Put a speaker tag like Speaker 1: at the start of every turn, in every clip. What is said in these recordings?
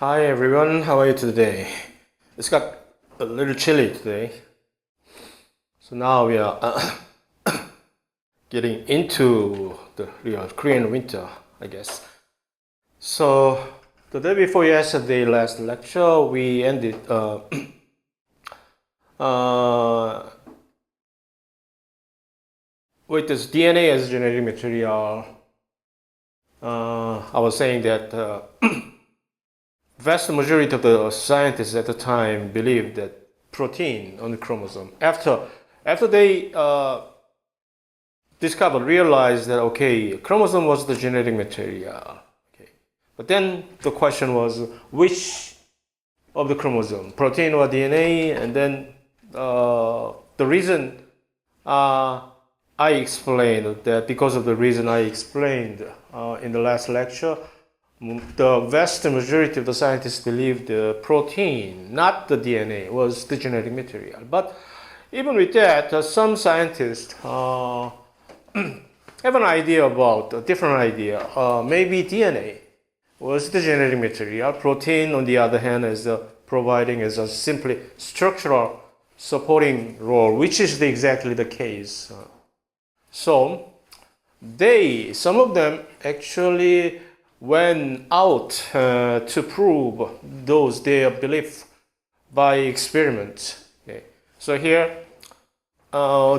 Speaker 1: Hi everyone, how are you today? It's got a little chilly today. So now we are getting into the real Korean winter, I guess. So the day before yesterday, last lecture, we ended uh, with this DNA as genetic material. I was saying that vast majority of the scientists at the time believed that protein on the chromosome. After they realized that okay, chromosome was the genetic material. Okay, but then the question was which of the chromosome, protein or DNA, and then the reason I explained that because of the reason I explained in the last lecture, the vast majority of the scientists believed the protein, not the DNA, was the genetic material. But even with that, some scientists have an idea about a different idea. Maybe DNA was the genetic material. Protein, on the other hand, is providing as a simply structural supporting role, which is exactly the case. So some of them actually went out to prove their belief by experiments. Okay. So here,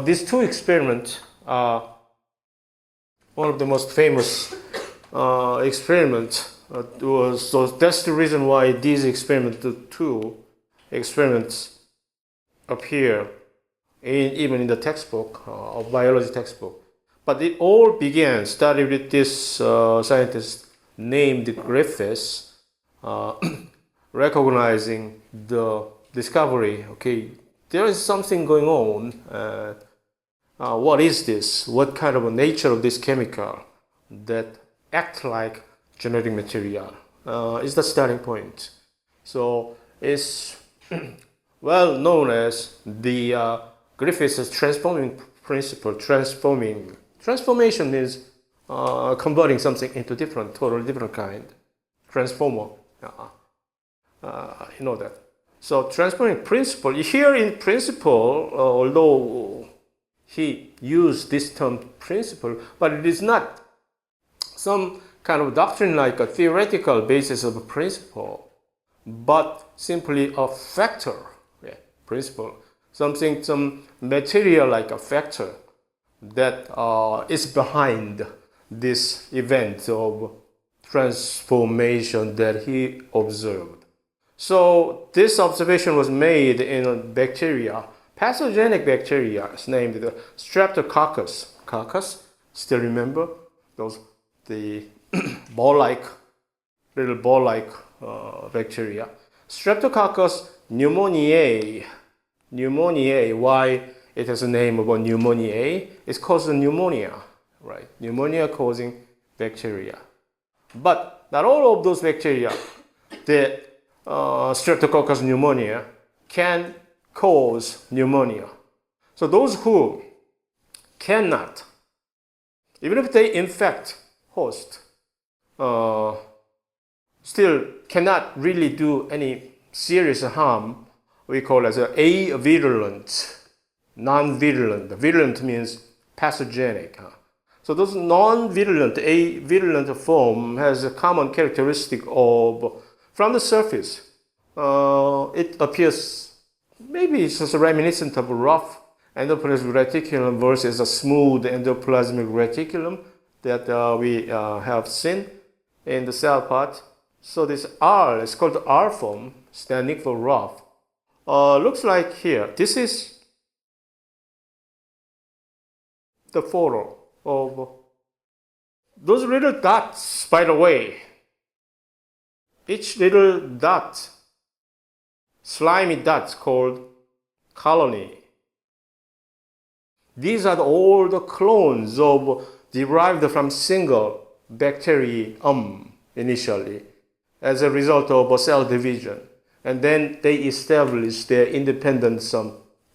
Speaker 1: these two experiments are one of the most famous experiments. So that's the reason why these experiments, the two experiments, appear even in the textbook, of biology textbook. But it all started with this scientist named Griffiths, recognizing the discovery. Okay, there is something going on. What is this? What kind of a nature of this chemical that act like genetic material is the starting point. So it's well known as the Griffiths transforming principle. Transformation is converting something into totally different kind. Transformer. You know that. So transforming principle. Here in principle, although he used this term principle, but it is not some kind of doctrine like a theoretical basis of a principle, but simply a factor, principle. Some material like a factor that is behind this event of transformation that he observed. So this observation was made in a bacteria, pathogenic bacteria, it's named the Streptococcus. Coccus, still remember the little ball-like bacteria. Streptococcus pneumoniae. Pneumoniae, why it has a name of a pneumoniae? It's caused pneumonia, right? Pneumonia causing bacteria. But not all of those bacteria, the Streptococcus pneumonia, can cause pneumonia. So those who cannot, even if they infect host, still cannot really do any serious harm, we call as avirulent, non-virulent. Virulent means pathogenic. So those non-virulent, avirulent form has a common characteristic of, from the surface, it appears, maybe it's just reminiscent of a rough endoplasmic reticulum versus a smooth endoplasmic reticulum that we have seen in the cell part. So this R is called the R form, standing for rough. Looks like here, this is the photo of those little dots, by the way. Each little dot, slimy dots called colony. These are all the clones of derived from single bacterium initially as a result of a cell division. And then they establish their independent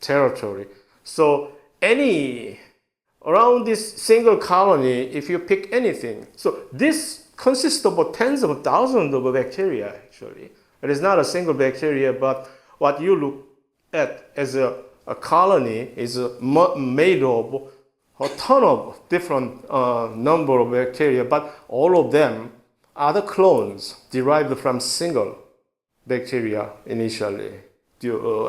Speaker 1: territory. So around this single colony, if you pick anything, so this consists of tens of thousands of bacteria, actually. It is not a single bacteria, but what you look at as a colony is made of a ton of different number of bacteria, but all of them are the clones derived from single bacteria initially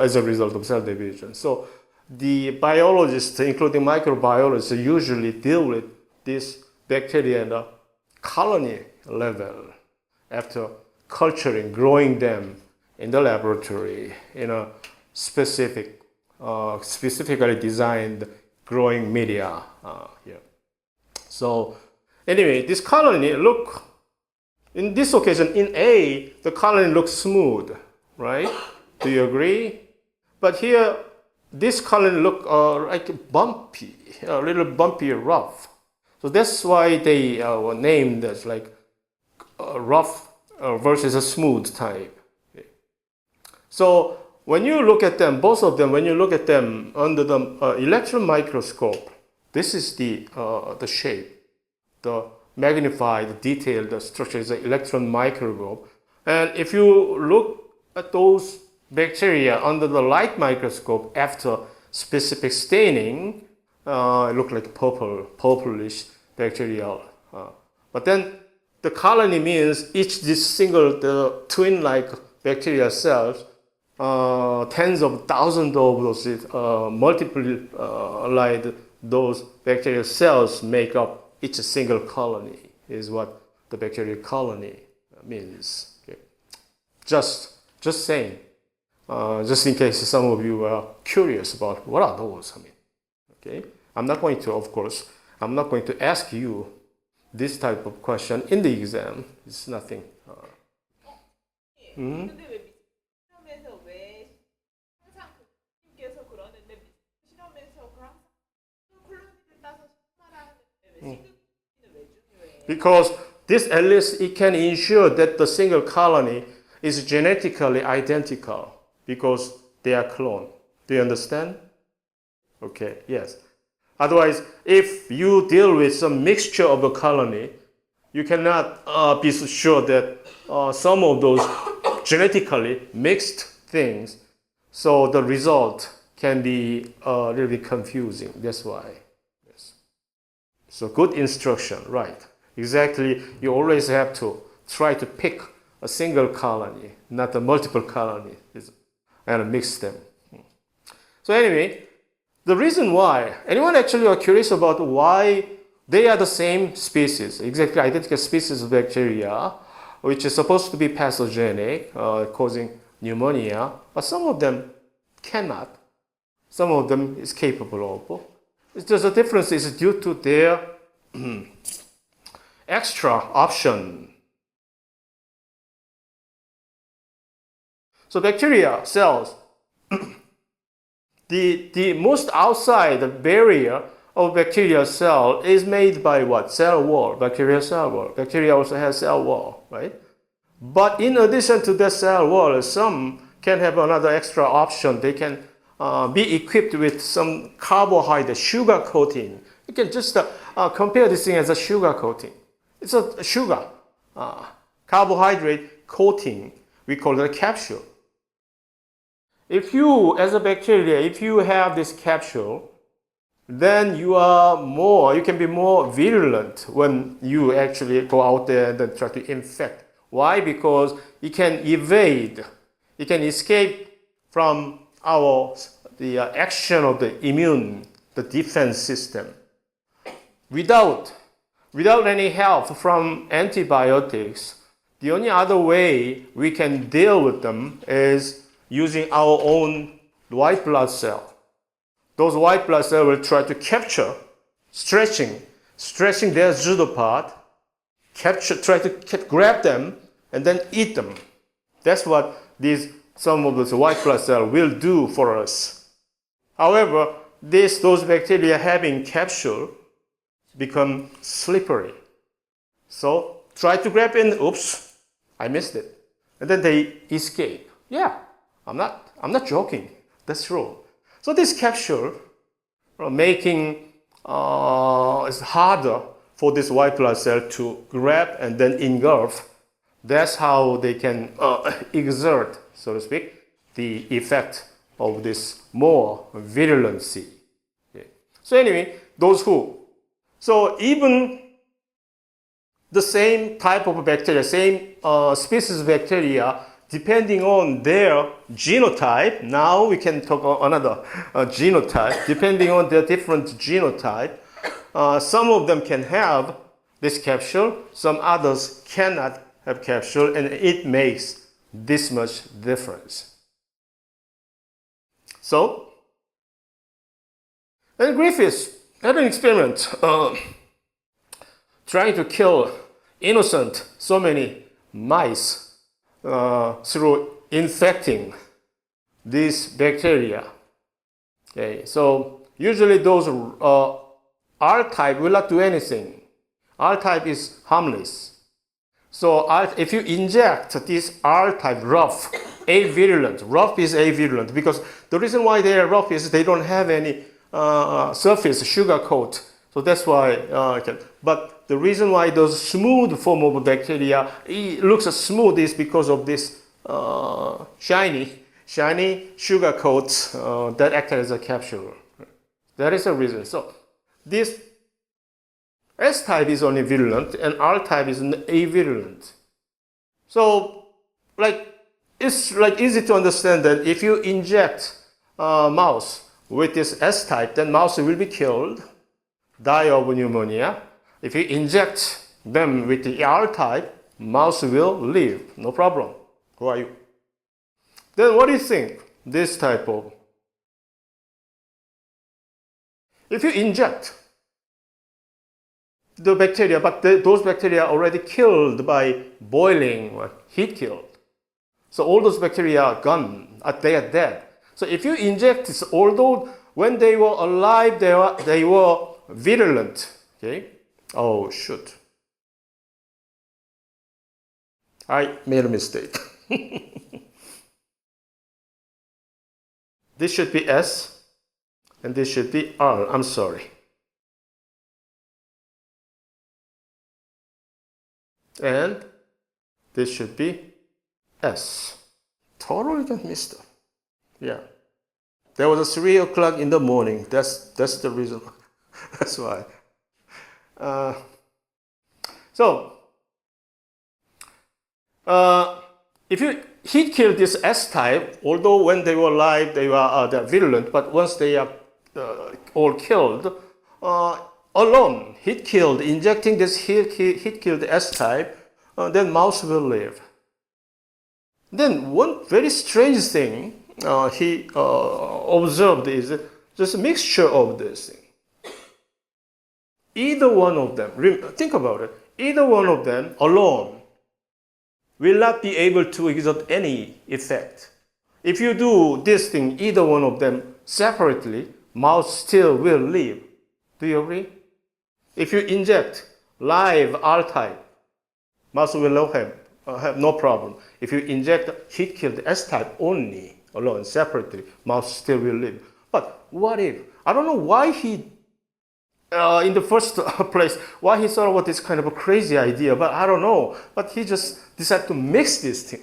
Speaker 1: as a result of cell division. So the biologists, including microbiologists, usually deal with this bacteria at a colony level after culturing, growing them in the laboratory in a specifically designed growing media here. So anyway, this colony in this occasion, in A, the colony looks smooth, right? Do you agree? But here, this colony look like bumpy, a little bumpy, rough. So that's why they were named as like rough versus a smooth type. So when you look at them, both of them, when you look at them under the electron microscope, this is the shape, the magnified, detailed structure is an electron microscope. And if you look at those bacteria under the light microscope after specific staining, it look like purplish bacterial. But then the colony means the twin-like bacterial cells, tens of thousands of those multiplied those bacterial cells make up each single colony is what the bacterial colony means. Okay. Just saying, just in case some of you are curious about what are those. Okay. I'm not going to ask you this type of question in the exam. It's nothing. Because this, at least it can ensure that the single colony is genetically identical because they are cloned. Do you understand? Okay, yes. Otherwise, if you deal with some mixture of a colony, you cannot be so sure that some of those genetically mixed things, so the result can be a little bit confusing. That's why. Yes. So good instruction, right. Exactly, you always have to try to pick a single colony, not a multiple colony, and mix them. So anyway, the reason why, anyone actually are curious about why they are the same species, exactly identical species of bacteria, which is supposed to be pathogenic, causing pneumonia, but some of them cannot. Some of them is capable of. It's just the difference is due to their extra option. So bacteria cells, the most outside barrier of bacterial cell is made by what? Cell wall, bacterial cell wall. Bacteria also has cell wall, right? But in addition to the cell wall, some can have another extra option. They can be equipped with some carbohydrate, sugar coating. You can just compare this thing as a sugar coating. It's a sugar, carbohydrate coating. We call it a capsule. If you, as a bacteria, if you have this capsule, then you can be more virulent when you actually go out there and then try to infect. Why? Because it can escape from the action of the defense system. Without any help from antibiotics, the only other way we can deal with them is using our own white blood cell. Those white blood cells will try to capture, stretching their pseudopod, try to grab them and then eat them. That's what some of those white blood cells will do for us. However, those bacteria having capsule become slippery. So try to grab in, oops, I missed it. And then they escape. Yeah, I'm not joking. That's true. So this capsule making it harder for this white blood cell to grab and then engulf. That's how they can exert, so to speak, the effect of this more virulency. Okay. So anyway, those who. So even the same type of bacteria, same species of bacteria, depending on their genotype, now we can talk about another genotype, depending on their different genotype, some of them can have this capsule, some others cannot have capsule, and it makes this much difference. So, and Griffiths had an experiment trying to kill innocent so many mice through infecting these bacteria. Okay, so usually those R-type will not do anything. R-type is harmless. So if you inject this R-type rough, rough is avirulent, because the reason why they are rough is they don't have any surface sugar coat. So that's why, but the reason why those smooth form of bacteria, it looks smooth, is because of this shiny sugar coats that act as a capsule. That is the reason. So this S-type is only virulent and R-type is avirulent. So it's easy to understand that if you inject mouse with this S-type, then mouse will be killed, die of pneumonia. If you inject them with the R-type, mouse will live, no problem. Who are you? Then what do you think? This type of, if you inject the bacteria, but those bacteria are already killed by boiling or heat killed. So all those bacteria are gone, they are dead. So if you inject this, although when they were alive, they were virulent. Okay? Oh, shoot. I made a mistake. This should be S, and this should be R. I'm sorry. And this should be S. Totally got mixed up. Yeah. There was a 3 o'clock in the morning. That's the reason. That's why. If you heat kill this S-type, although when they were alive they're virulent, but once they are all killed, alone, heat killed, injecting this heat killed S-type, then mouse will live. Then one very strange thing he observed is just a mixture of this thing. Either one of them, think about it, either one of them alone will not be able to exert any effect. If you do this thing, either one of them separately, mouse still will live. Do you agree? If you inject live R-type, mouse will have no problem. If you inject heat-killed S-type only, alone, separately, mouse still will live. But what if? I don't know why he, in the first place, why he thought about this kind of a crazy idea, but I don't know. But he just decided to mix this thing.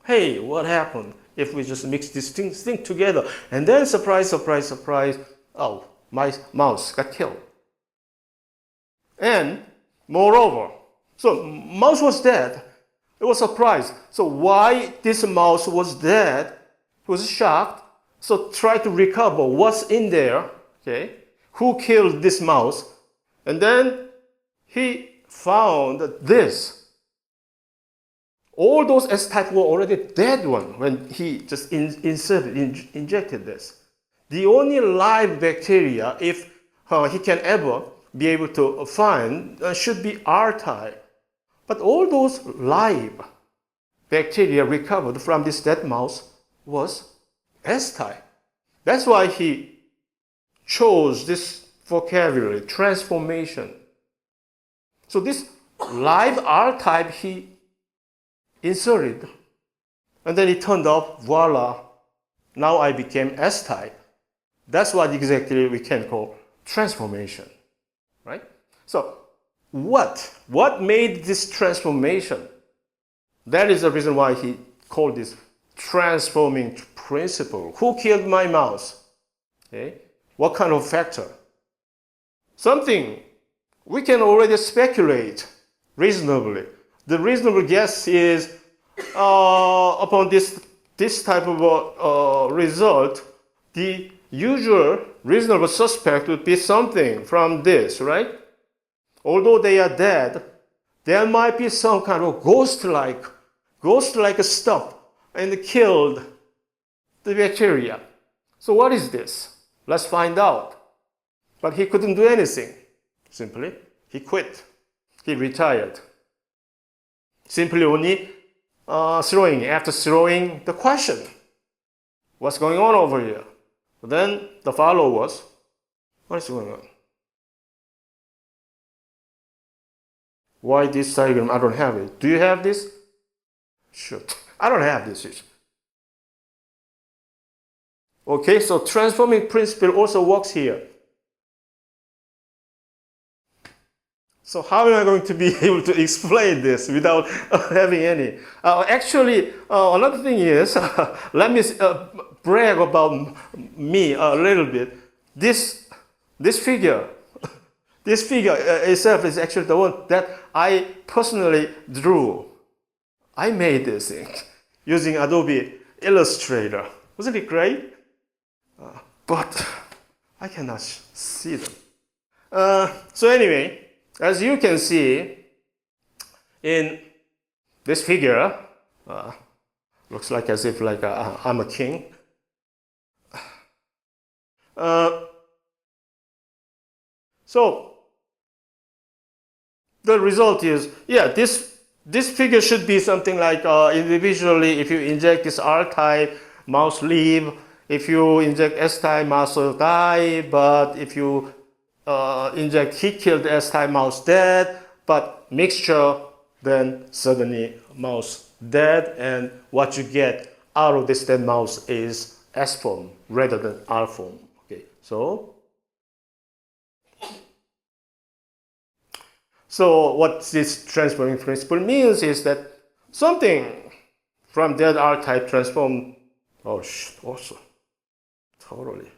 Speaker 1: Hey, what happened if we just mix these things together? And then surprise, surprise, surprise, oh, my mouse got killed. And moreover, so mouse was dead. It was surprised. So why this mouse was dead? He was shocked. So try to recover what's in there. Okay, who killed this mouse? And then he found this. All those S-type were already dead one when he just injected this. The only live bacteria, if he can ever be able to find, should be R-type. But all those live bacteria recovered from this dead mouse was S-type. That's why he chose this vocabulary, transformation. So this live R-type he inserted, and then it turned up, voila, now I became S-type. That's what exactly we can call transformation, right? So What made this transformation? That is the reason why he called this transforming principle. Who killed my mouse? Okay. What kind of factor? Something we can already speculate reasonably. The reasonable guess is upon this type of result, the usual reasonable suspect would be something from this, right? Although they are dead, there might be some kind of ghost-like stuff and killed the bacteria. So what is this? Let's find out. But he couldn't do anything. Simply, he quit. He retired. Simply only after throwing the question. What's going on over here? Then the follow was, what is going on? Why this diagram? I don't have it. Do you have this? Shoot, I don't have this. Okay, so transforming principle also works here. So how am I going to be able to explain this without having any? Actually, another thing is, let me brag about me a little bit. This figure, this figure itself is actually the one that I personally drew. I made this thing using Adobe Illustrator. Wasn't it great? But I cannot see them. So anyway, as you can see in this figure, looks like as if like I'm a king. So the result is, yeah, this figure should be something like individually, if you inject this R-type, mouse live. If you inject S-type, mouse will die. But if you inject heat-killed S-type, mouse dead. But mixture, then suddenly mouse dead. And what you get out of this dead mouse is S form rather than R form. Okay, so what this transforming principle means is that something from dead R-type transform. Oh, also. Totally.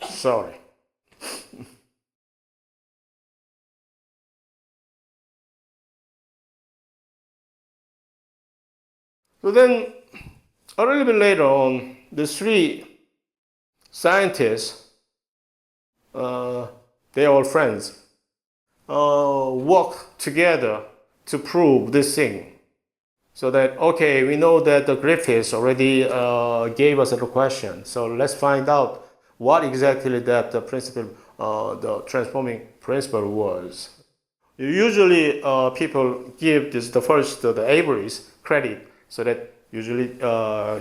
Speaker 1: Sorry. So then, a little bit later on, the three scientists, they're all friends, work together to prove this thing. So that, okay, we know that the Griffiths already gave us a question. So let's find out what exactly that the principle, the transforming principle was. Usually people give this the first, the Avery's credit, so that usually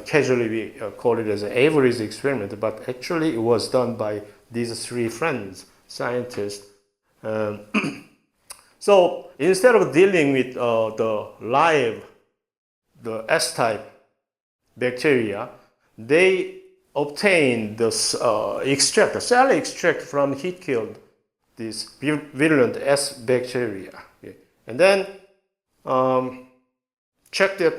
Speaker 1: casually we call it as an Avery's experiment, but actually it was done by these three friends, scientists. So instead of dealing with the S-type bacteria, they obtained this extract, a cell extract from heat-killed this virulent S bacteria. Okay. And then check that,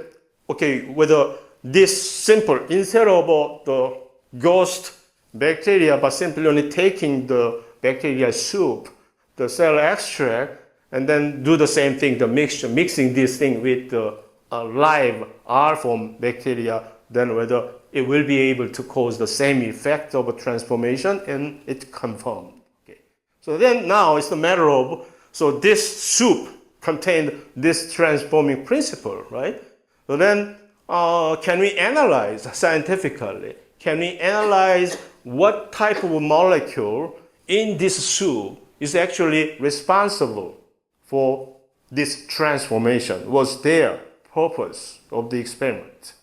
Speaker 1: okay, whether this simple, instead of the ghost bacteria, but simply only taking the bacteria soup, the cell extract, and then do the same thing, the mixture, mixing this thing with the live R-form bacteria, then whether it will be able to cause the same effect of a transformation, and it confirmed. Okay. So then now it's a matter of, so this soup contained this transforming principle, right? So then can we analyze scientifically? Can we analyze what type of molecule in this soup is actually responsible for this transformation? Was their purpose of the experiment?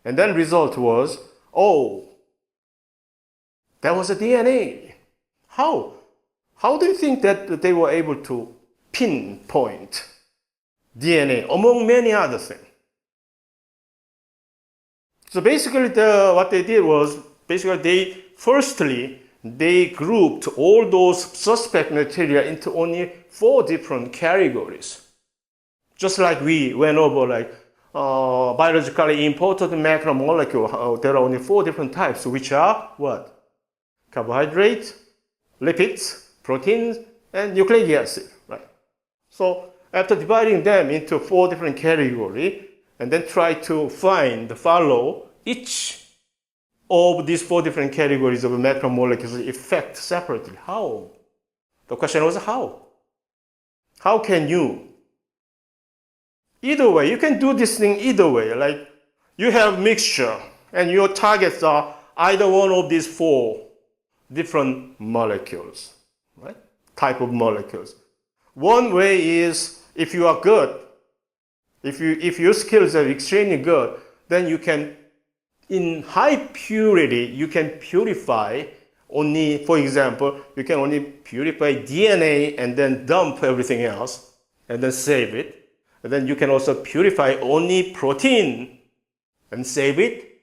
Speaker 1: And then result was, oh, that was a DNA. How do you think that they were able to pinpoint DNA among many other things? So basically what they did was, basically they firstly they grouped all those suspect material into only 4 different categories. Just like we went over like biologically important macromolecule, there are only 4 different types, which are what? Carbohydrates, lipids, proteins, and nucleic acid, right? So after dividing them into 4 different categories, and then try to follow each of these 4 different categories of macromolecules effect separately. How? The question was how? How can you? Either way, you can do this thing either way. Like you have mixture and your targets are either one of these 4 different molecules, right? Type of molecules. One way is if you are good, if your skills are extremely good, then you can, in high purity, you can purify only, for example, you can only purify DNA and then dump everything else and then save it. And then you can also purify only protein and save it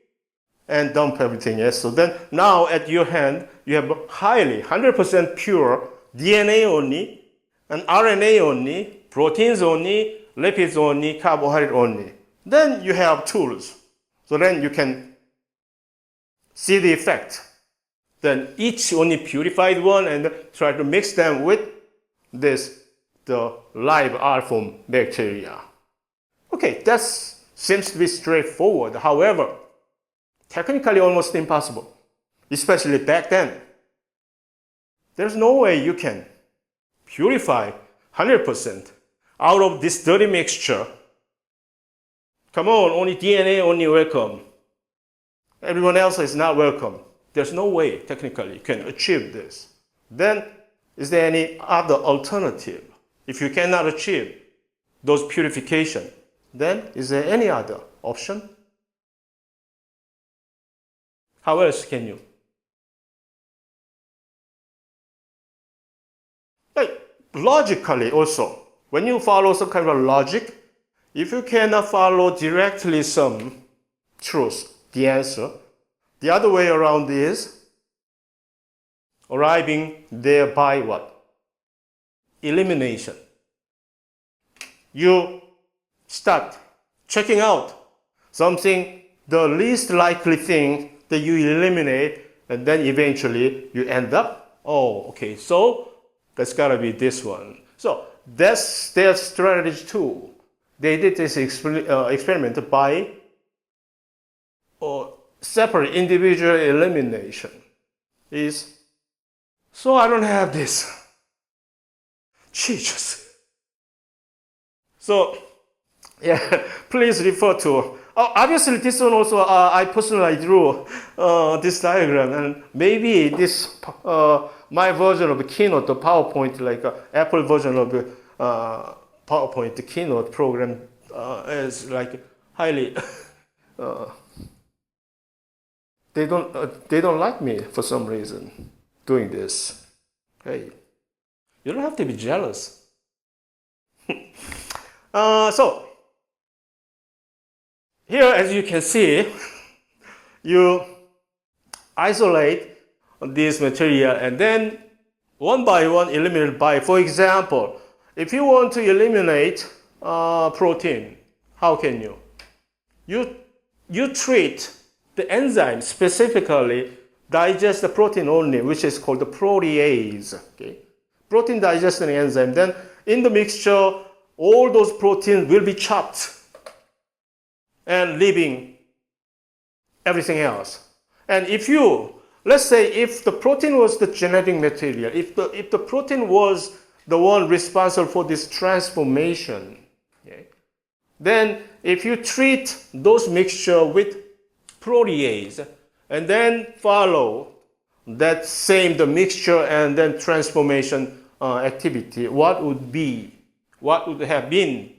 Speaker 1: and dump everything else. So then now at your hand, you have highly 100% pure DNA only and RNA only, proteins only, lipids only, carbohydrate only. Then you have tools. So then you can see the effect. Then each only purified one and try to mix them with the live R-form bacteria. Okay, that seems to be straightforward. However, technically almost impossible, especially back then. There's no way you can purify 100% out of this dirty mixture. Come on, only DNA, only welcome. Everyone else is not welcome. There's no way technically you can achieve this. Then, is there any other alternative? If you cannot achieve those purification, then is there any other option? How else can you? Like, logically also, when you follow some kind of logic, if you cannot follow directly some truth, the answer, the other way around is arriving there by what? Elimination. You start checking out something, the least likely thing that you eliminate, and then eventually you end up, oh, okay, so that's gotta be this one. So that's their strategy too. They did this experiment by separate individual elimination. So I don't have this. Jesus. So, yeah, please refer to. Obviously, this one also I personally drew this diagram, and maybe this my version of Keynote, the PowerPoint, like Apple version of PowerPoint, the Keynote program is like highly. They don't like me for some reason doing this. Hey, you don't have to be jealous. So here, as you can see, you isolate this material and then one by one eliminate by, for example, if you want to eliminate protein, how can you? You treat the enzyme specifically digest the protein only, which is called the protease. Okay? Protein digesting enzyme. Then in the mixture, all those proteins will be chopped and leaving everything else. And if you, let's say if the protein was the genetic material, if the protein was the one responsible for this transformation, okay, then if you treat those mixture with protease and then follow that same, the mixture and then transformation activity, what would have been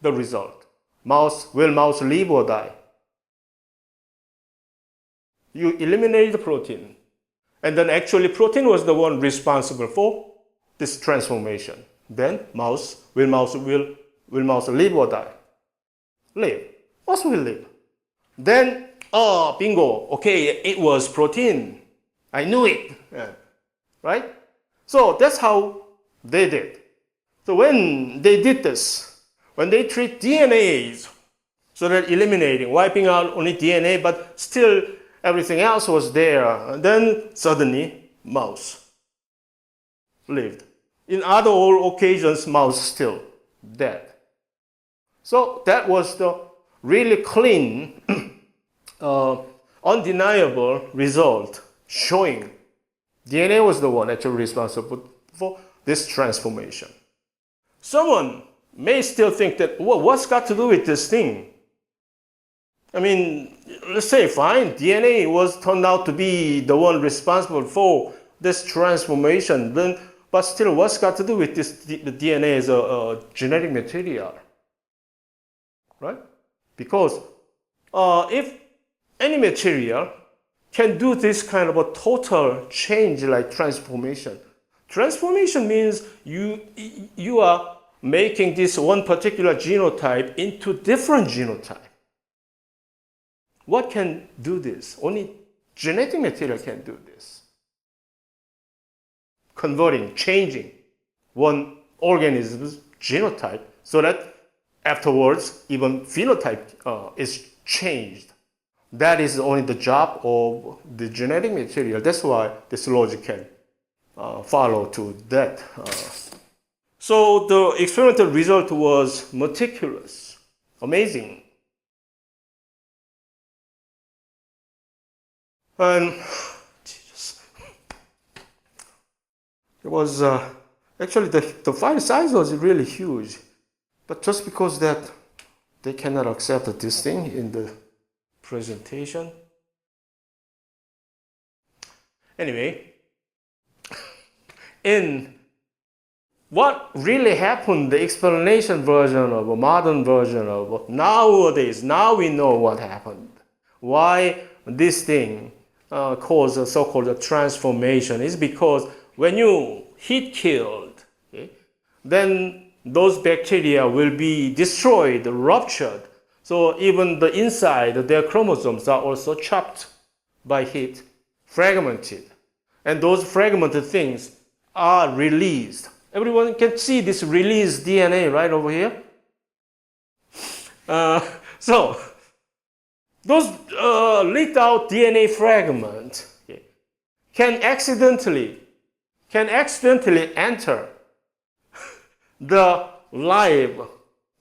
Speaker 1: the result? Will mouse live or die? You eliminate the protein. And then actually protein was the one responsible for this transformation. Then will mouse live or die? Live. Mouse will live. Then, bingo, okay, it was protein. I knew it. Yeah. Right? So that's how they did. So when they did this, when they treat DNAs, so that eliminating, wiping out only DNA, but still everything else was there, and then suddenly mouse lived. In other occasions, mouse still dead. So that was the really clean, undeniable result showing DNA was the one actually responsible for this transformation. Someone may still think that, well, what's got to do with this thing? I mean, let's say, fine, DNA was turned out to be the one responsible for this transformation, then, but still, what's got to do with this? The DNA as a genetic material, right? Because if any material can do this kind of a total change like transformation. Transformation means you are making this one particular genotype into different genotype. What can do this? Only genetic material can do this. Converting, changing one organism's genotype so that afterwards even phenotype is changed. That is only the job of the genetic material. That's why this logic can follow to that. So the experimental result was meticulous, amazing. And Jesus, it was actually the file size was really huge, but just because that they cannot accept this thing in the presentation. Anyway, in what really happened, the explanation version of a modern version of nowadays, now we know what happened. Why this thing caused a so-called transformation is because when you heat killed, okay, then those bacteria will be destroyed, ruptured. So even the inside, their chromosomes are also chopped by heat, fragmented. And those fragmented things are released. Everyone can see this released DNA right over here. So those leaked out DNA fragments can accidentally enter the live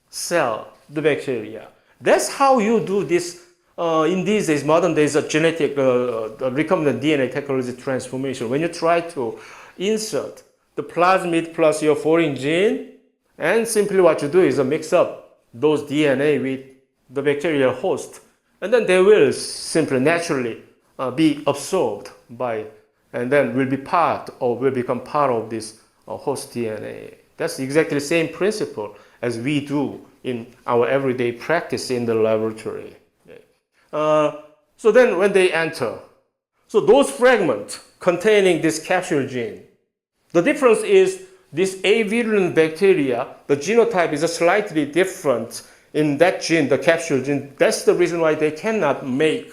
Speaker 1: cell, the bacteria. That's how you do this in these days, modern days, of genetic recombinant DNA technology transformation. When you try to insert the plasmid plus your foreign gene, and simply what you do is mix up those DNA with the bacterial host, and then they will simply naturally be absorbed by, and then will be part or will become part of this host DNA. That's exactly the same principle as we do in our everyday practice in the laboratory. So then when they enter, so those fragments containing this capsule gene, the difference is this avirulent bacteria, the genotype is slightly different in that gene, the capsule gene. That's the reason why they cannot make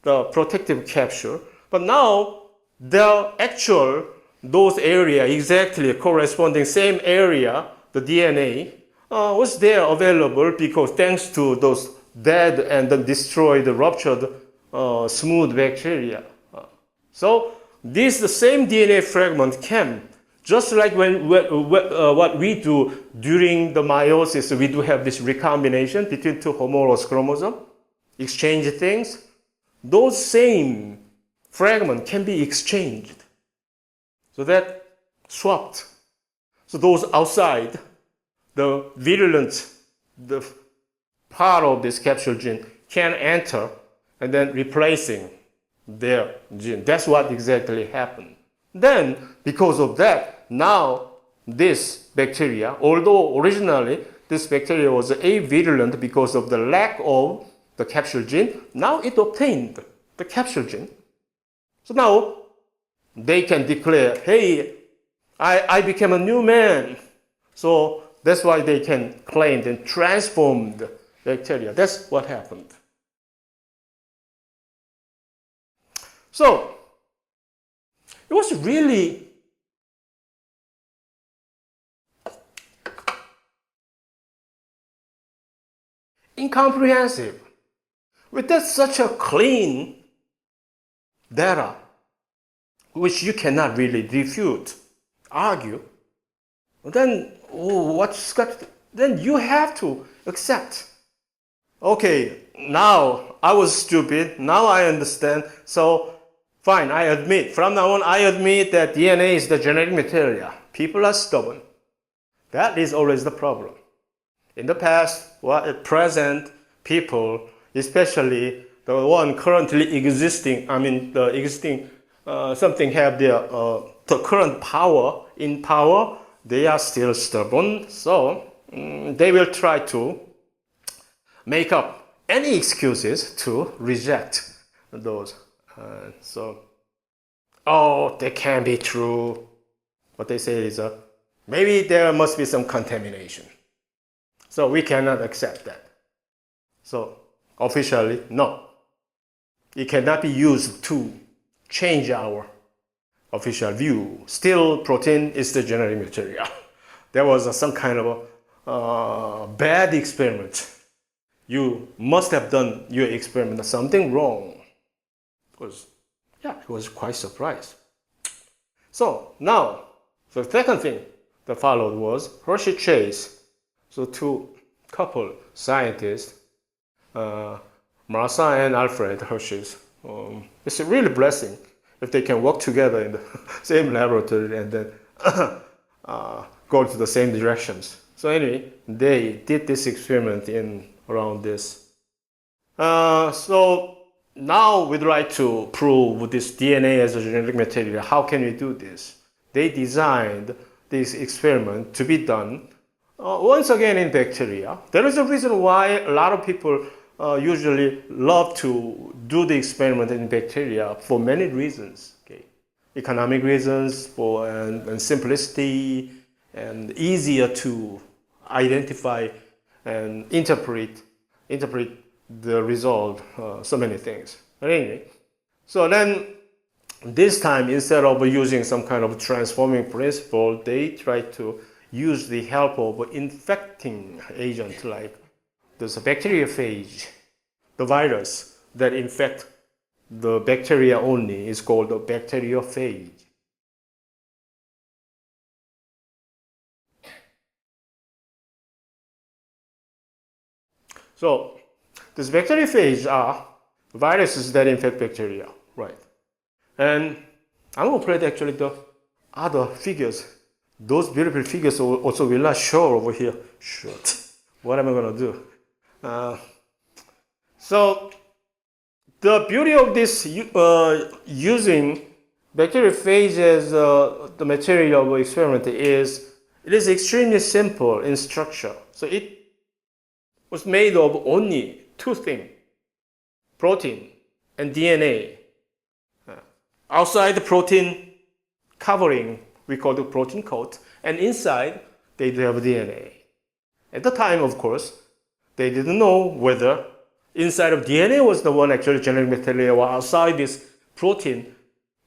Speaker 1: the protective capsule. But now the actual, those area exactly corresponding same area, the DNA, was there available because thanks to those dead and then destroyed, ruptured, smooth bacteria. So this the same DNA fragment can, just like what we do during the meiosis, we do have this recombination between two homologous chromosomes, exchange things. Those same fragments can be exchanged. So that swapped. So those outside, the virulent, the part of this capsule gene can enter and then replacing their gene. That's what exactly happened. Then, because of that, now this bacteria, although originally this bacteria was avirulent because of the lack of the capsule gene, now it obtained the capsule gene. So now they can declare, hey, I became a new man. So that's why they can claim and transform the bacteria. That's what happened. So It was really incomprehensive. With that such a clean data, which you cannot really refute, argue, then then you have to accept. Okay, now I was stupid. Now I understand. So fine, I admit. From now on, I admit that DNA is the genetic material. People are stubborn. That is always the problem. In the past, at present, people, especially the one currently existing, the existing, something have the current power, in power, they are still stubborn. So they will try to make up any excuses to reject those. Oh, they can't be true. What they say is, maybe there must be some contamination. So we cannot accept that. So officially, no. It cannot be used to change our official view. Still, protein is the genetic material. There was some kind of a bad experiment. You must have done your experiment something wrong. It was quite surprised. So now, the second thing that followed was Hershey Chase. So two couple scientists, Martha and Alfred Hershey's. It's a really blessing if they can work together in the same laboratory and then go to the same directions. So anyway, they did this experiment in around this. So now we'd like to prove this DNA as a genetic material. How can we do this? They designed this experiment to be done once again in bacteria. There is a reason why a lot of people usually love to do the experiment in bacteria for many reasons. Okay? Economic reasons and simplicity and easier to identify and interpret the result, so many things. But anyway, so then this time instead of using some kind of transforming principle, they try to use the help of infecting agent like there's a bacteriophage. The virus that infect the bacteria only is called a bacteriophage. So these bacteriophage are viruses that infect bacteria, right? And I'm going to play actually the other figures. Those beautiful figures also will not show over here. Shoot. What am I going to do? So the beauty of this using bacteriophage as the material of experiment is it is extremely simple in structure. So it was made of only two things, protein and DNA. Outside the protein covering, we call it protein coat, and inside they do have DNA. At the time, of course, they didn't know whether inside of DNA was the one actually genetic material or outside this protein.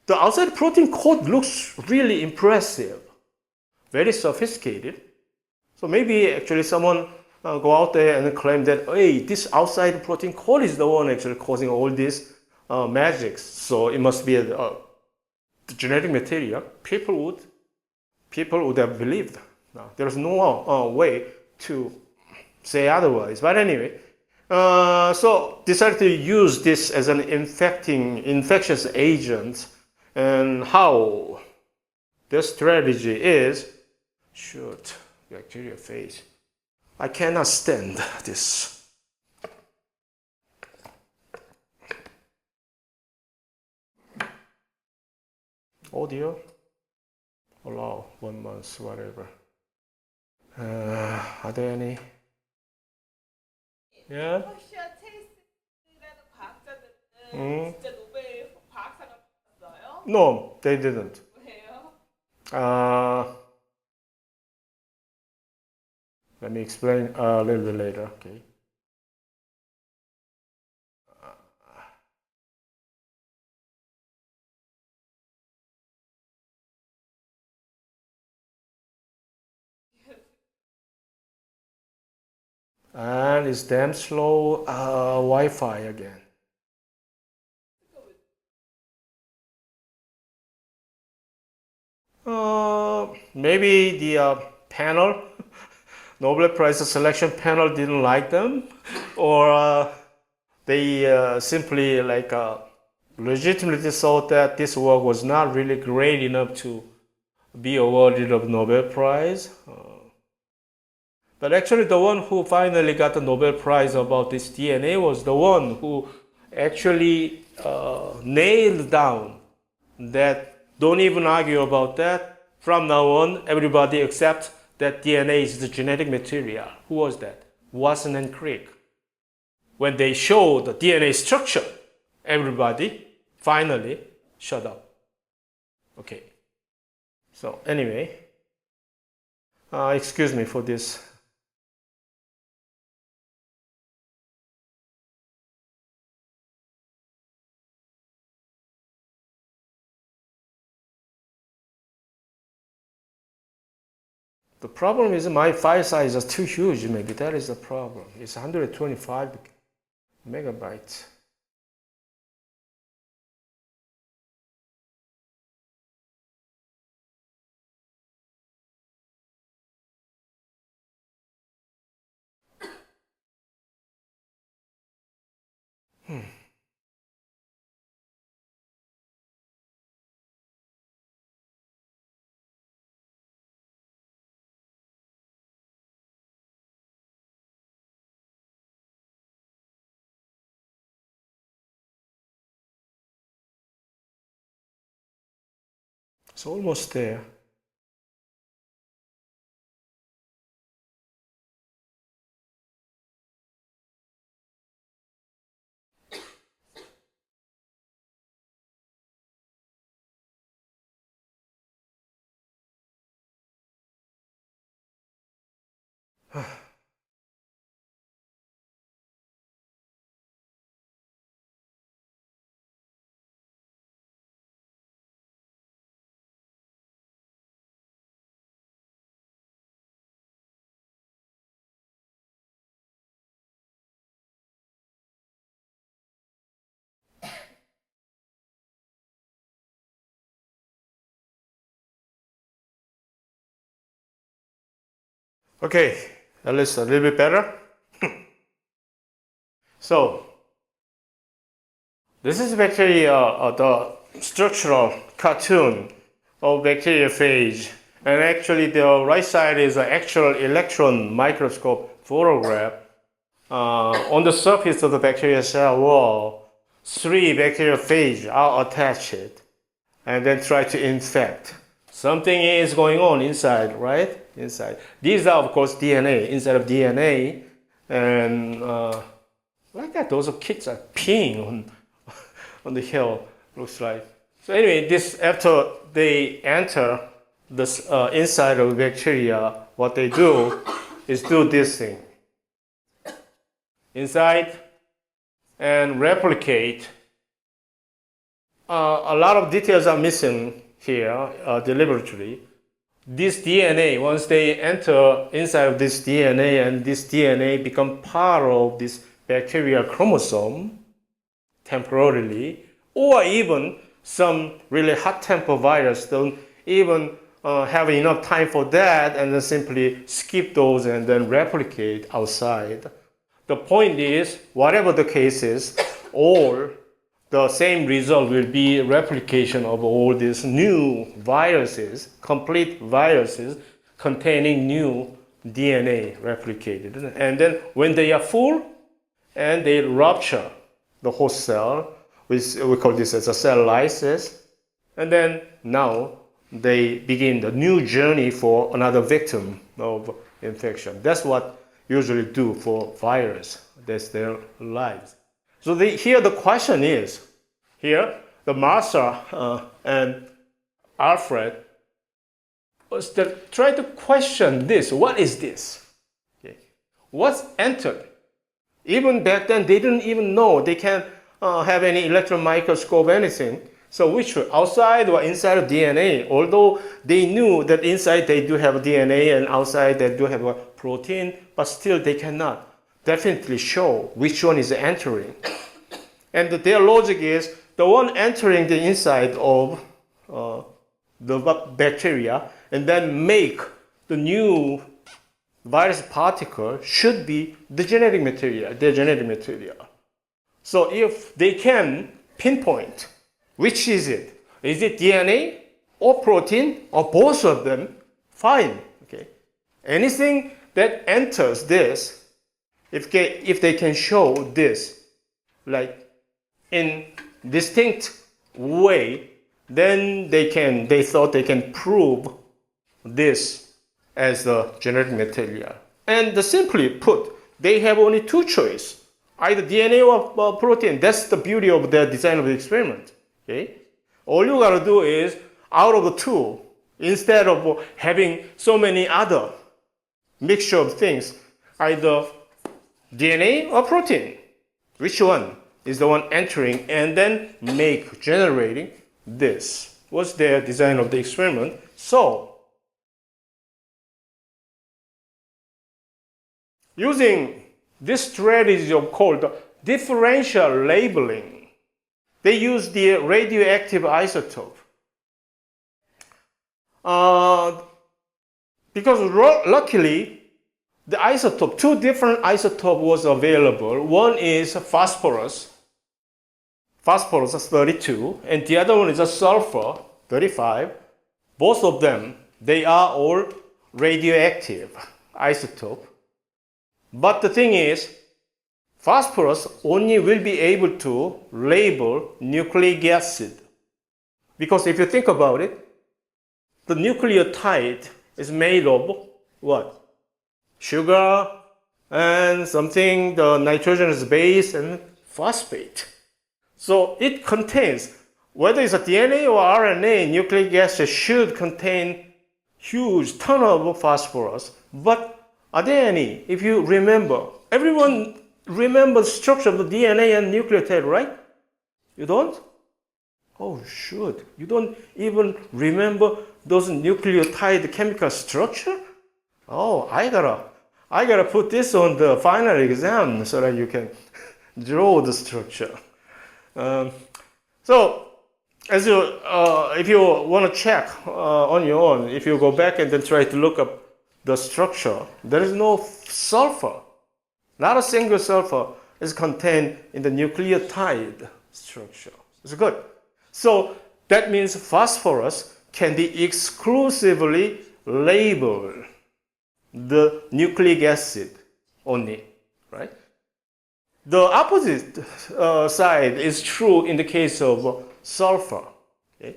Speaker 1: The outside protein coat looks really impressive, very sophisticated. So maybe actually someone go out there and claim that, hey, this outside protein coat is the one actually causing all these magics. So it must be the genetic material. People would have believed. No, there's no way to say otherwise. But anyway, so decided to use this as an infectious agent, and how the strategy is, shoot, bacteriophage. I cannot stand this. Audio, allow 1 month, whatever. Are there any? Yeah.
Speaker 2: 퍼시아 체이스라는 과학자들은 진짜 노벨 과학상을 받았어요?
Speaker 1: No, they didn't.
Speaker 2: 왜요?
Speaker 1: Let me explain a little bit later. Okay. And it's damn slow Wi-Fi again. Maybe the panel, Nobel Prize selection panel didn't like them, or they simply legitimately thought that this work was not really great enough to be awarded of Nobel Prize. But actually the one who finally got the Nobel Prize about this DNA was the one who actually nailed down that don't even argue about that. From now on, everybody accepts that DNA is the genetic material. Who was that? Watson and Crick. When they showed the DNA structure, everybody finally shut up. Okay. So anyway, excuse me for this. The problem is my file size is too huge, maybe that is the problem. It's 125 megabytes. It's almost there. Okay, at least a little bit better. So, this is actually the structural cartoon of bacteriophage. And actually the right side is an actual electron microscope photograph. On the surface of the bacterial cell wall, 3 bacteriophages are attached and then try to infect. Something is going on inside, right? Inside. These are, of course, DNA. Inside of DNA, and like that, those kids are peeing on the hill. Looks like. So anyway, this after they enter this inside of bacteria, what they do is do this thing inside and replicate. A lot of details are missing here deliberately. This DNA, once they enter inside of this DNA and this DNA become part of this bacterial chromosome temporarily, or even some really hot temper virus don't even have enough time for that and then simply skip those and then replicate outside. The point is, whatever the case is, all the same result will be replication of all these new viruses, complete viruses containing new DNA replicated. And then when they are full and they rupture the host cell, we call this as a cell lysis, and then now they begin the new journey for another victim of infection. That's what usually do for virus. That's their lives. So here the question is, here the Martha and Alfred was to try to question this. What is this? Okay. What's entered? Even back then they didn't even know they can't have any electron microscope, anything. So which outside or inside of DNA, although they knew that inside they do have DNA and outside they do have a protein, but still they cannot definitely show which one is entering. And their logic is the one entering the inside of the bacteria and then make the new virus particle should be the genetic material, their genetic material. So if they can pinpoint which is it DNA or protein or both of them, fine. Okay. Anything that enters this, if they can show this, like in distinct way, then they thought they can prove this as the genetic material. And simply put, they have only two choices, either DNA or protein. That's the beauty of the design of the experiment. Okay? All you gotta do is, out of the two, instead of having so many other mixture of things, either DNA or protein, which one is the one entering and then generating this? Was their design of the experiment. So, using this strategy called differential labeling, they use the radioactive isotope. Because luckily, the isotope, two different isotopes was available. One is phosphorus 32, and the other one is a sulfur 35. Both of them, they are all radioactive isotope. But the thing is, phosphorus only will be able to label nucleic acid. Because if you think about it, the nucleotide is made of what? Sugar and something, the nitrogenous base and phosphate. So it contains, whether it's a DNA or RNA, nucleic acid should contain huge ton of phosphorus. But are there any? If you remember, everyone remembers the structure of the DNA and nucleotide, right? You don't? Oh, shoot. You don't even remember those nucleotide chemical structure? Oh, I gotta put this on the final exam so that you can draw the structure. So, as you, if you want to check on your own, if you go back and then try to look up the structure, there is no sulfur. Not a single sulfur is contained in the nucleotide structure. It's good. So that means phosphorus can be exclusively labeled the nucleic acid only, right? The opposite side is true in the case of sulfur. Okay?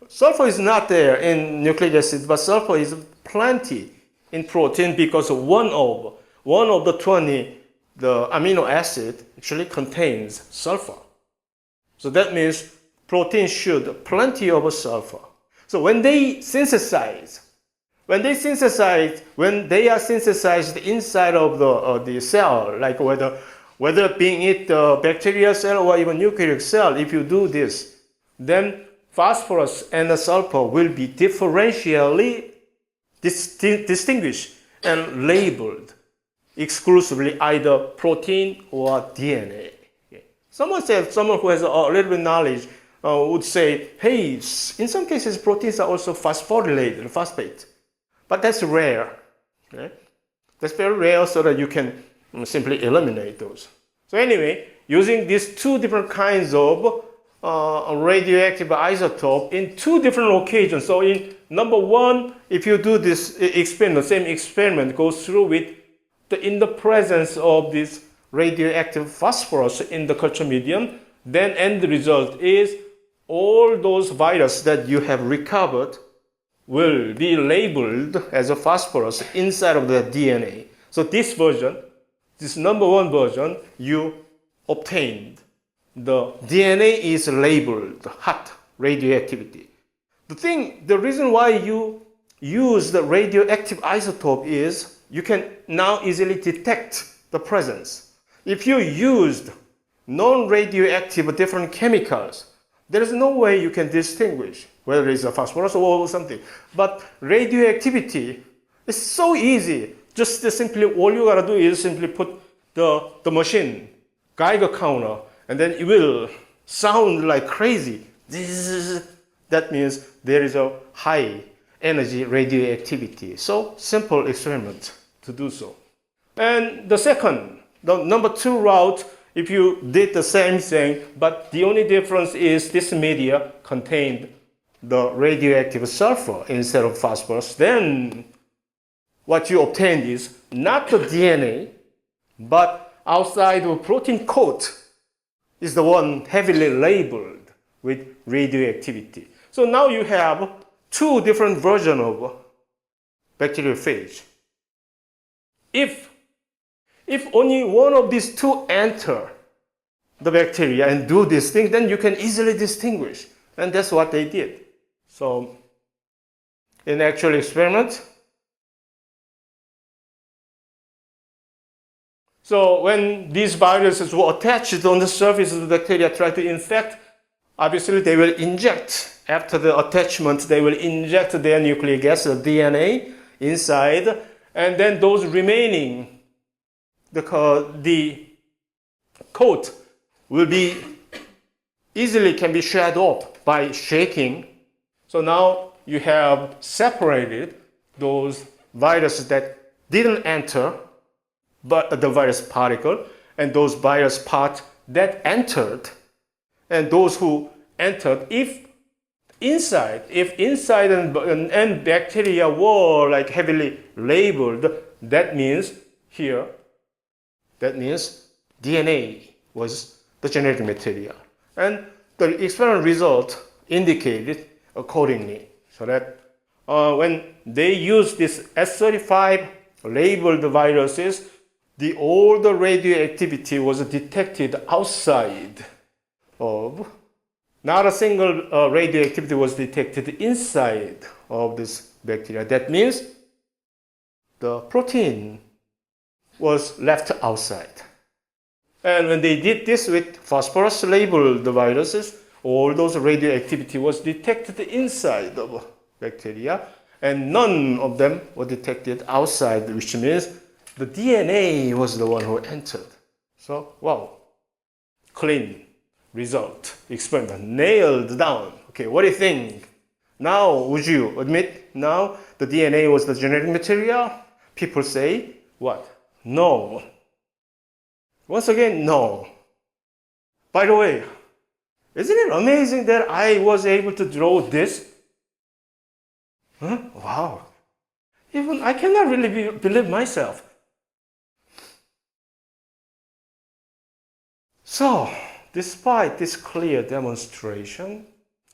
Speaker 1: Sulfur is not there in nucleic acid, but sulfur is plenty in protein because one of the 20, the amino acid actually contains sulfur. So that means protein should plenty of sulfur. So when they are synthesized inside of the cell, like whether being it the bacterial cell or even eukaryotic cell, if you do this, then phosphorus and the sulfur will be differentially distinguished and labeled exclusively either protein or DNA. Okay. Someone who has a little bit knowledge would say, hey, in some cases proteins are also phosphorylated, phosphate. But that's rare. Okay? That's very rare, so that you can simply eliminate those. So anyway, using these two different kinds of radioactive isotope in two different locations. So in number one, if you do this experiment, the same experiment goes through in the presence of this radioactive phosphorus in the culture medium, then end result is all those viruses that you have recovered will be labeled as a phosphorus inside of the DNA. So this version, this number one version, you obtained. The DNA is labeled hot radioactivity. The reason why you use the radioactive isotope is you can now easily detect the presence. If you used non-radioactive different chemicals, there is no way you can distinguish whether it's a phosphorus or something. But radioactivity is so easy. Just simply, all you gotta do is simply put the machine, Geiger counter, and then it will sound like crazy. That means there is a high energy radioactivity. So simple experiment to do so. And the number two route, if you did the same thing, but the only difference is this media contained the radioactive sulfur instead of phosphorus, then what you obtained is not the DNA, but outside of protein coat is the one heavily labeled with radioactivity. So now you have two different versions of bacteriophage. If only one of these two enter the bacteria and do this thing, then you can easily distinguish. And that's what they did. So in actual experiment, so when these viruses were attached on the surface of the bacteria, try to infect, obviously they will inject, after the attachment, they will inject their nucleic acid, DNA, inside, and then those remaining, the coat will be can be shed off by shaking. So now you have separated those viruses that didn't enter, but the virus particle, and those virus parts that entered, and those who entered, if inside and bacteria were like heavily labeled, that means DNA was the genetic material. And the experiment result indicated accordingly. So that when they used this S35 labeled viruses, all the radioactivity was detected outside of, not a single radioactivity was detected inside of this bacteria. That means the protein was left outside. And when they did this with phosphorus labeled viruses, all those radioactivity was detected inside of bacteria, and none of them were detected outside, which means the DNA was the one who entered. So, wow, clean result, experiment, nailed down. Okay, what do you think? Now, would you admit now the DNA was the genetic material? People say, what? No. Once again, no. By the way, isn't it amazing that I was able to draw this? Huh? Wow. Even I cannot really believe myself. So, despite this clear demonstration,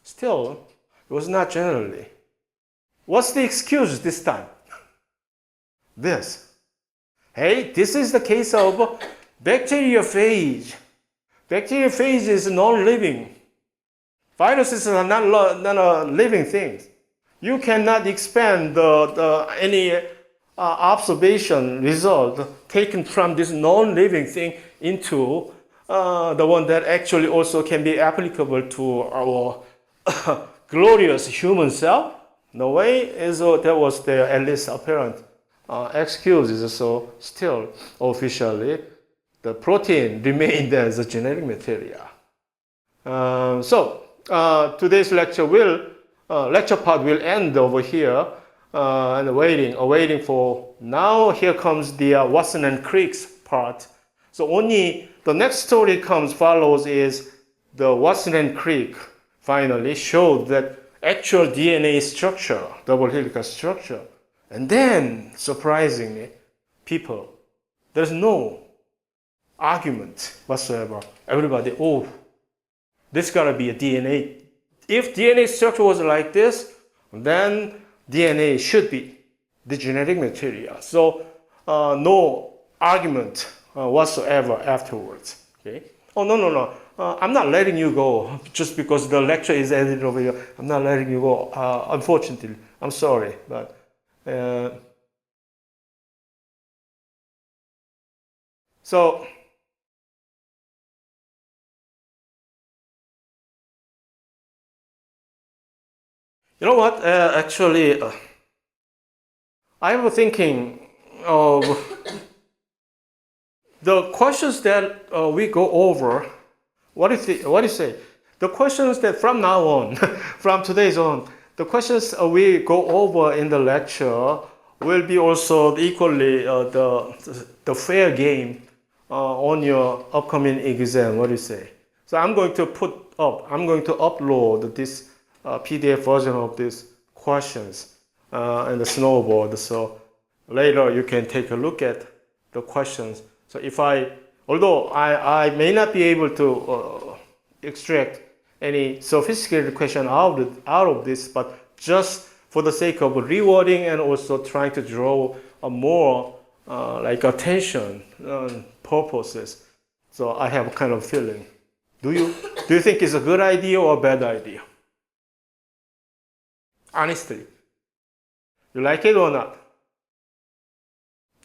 Speaker 1: still, it was not generally. What's the excuse this time? This. Hey, this is the case of bacteriophage. Bacteriophage is non-living. Viruses are not living things. You cannot expand any observation result taken from this non-living thing into the one that actually also can be applicable to our glorious human cell. No way that was the at least apparent excuse. So still officially the protein remained as a genetic material. Today's lecture part will end over here, and awaiting for, now here comes the Watson and Crick's part. So only the next story follows is the Watson and Crick finally showed that actual DNA structure, double helical structure. And then, surprisingly, there's no argument whatsoever. Everybody, this gotta be a DNA. If DNA structure was like this, then DNA should be the genetic material. So no argument whatsoever afterwards. Okay? Oh, no. I'm not letting you go just because the lecture is ended over here. I'm not letting you go, unfortunately. I'm sorry, but so you know what? Actually, I was thinking of the questions that we go over, what do you say? The questions that from now on, from today's on, the questions we go over in the lecture will be also equally the fair game on your upcoming exam. What do you say? So I'm going to upload this PDF version of these questions in the snowboard. So later you can take a look at the questions. So although I may not be able to extract any sophisticated question out of this, but just for the sake of rewarding and also trying to draw a more attention purposes. So I have a kind of feeling. Do you think it's a good idea or a bad idea? Honestly, you like it or not?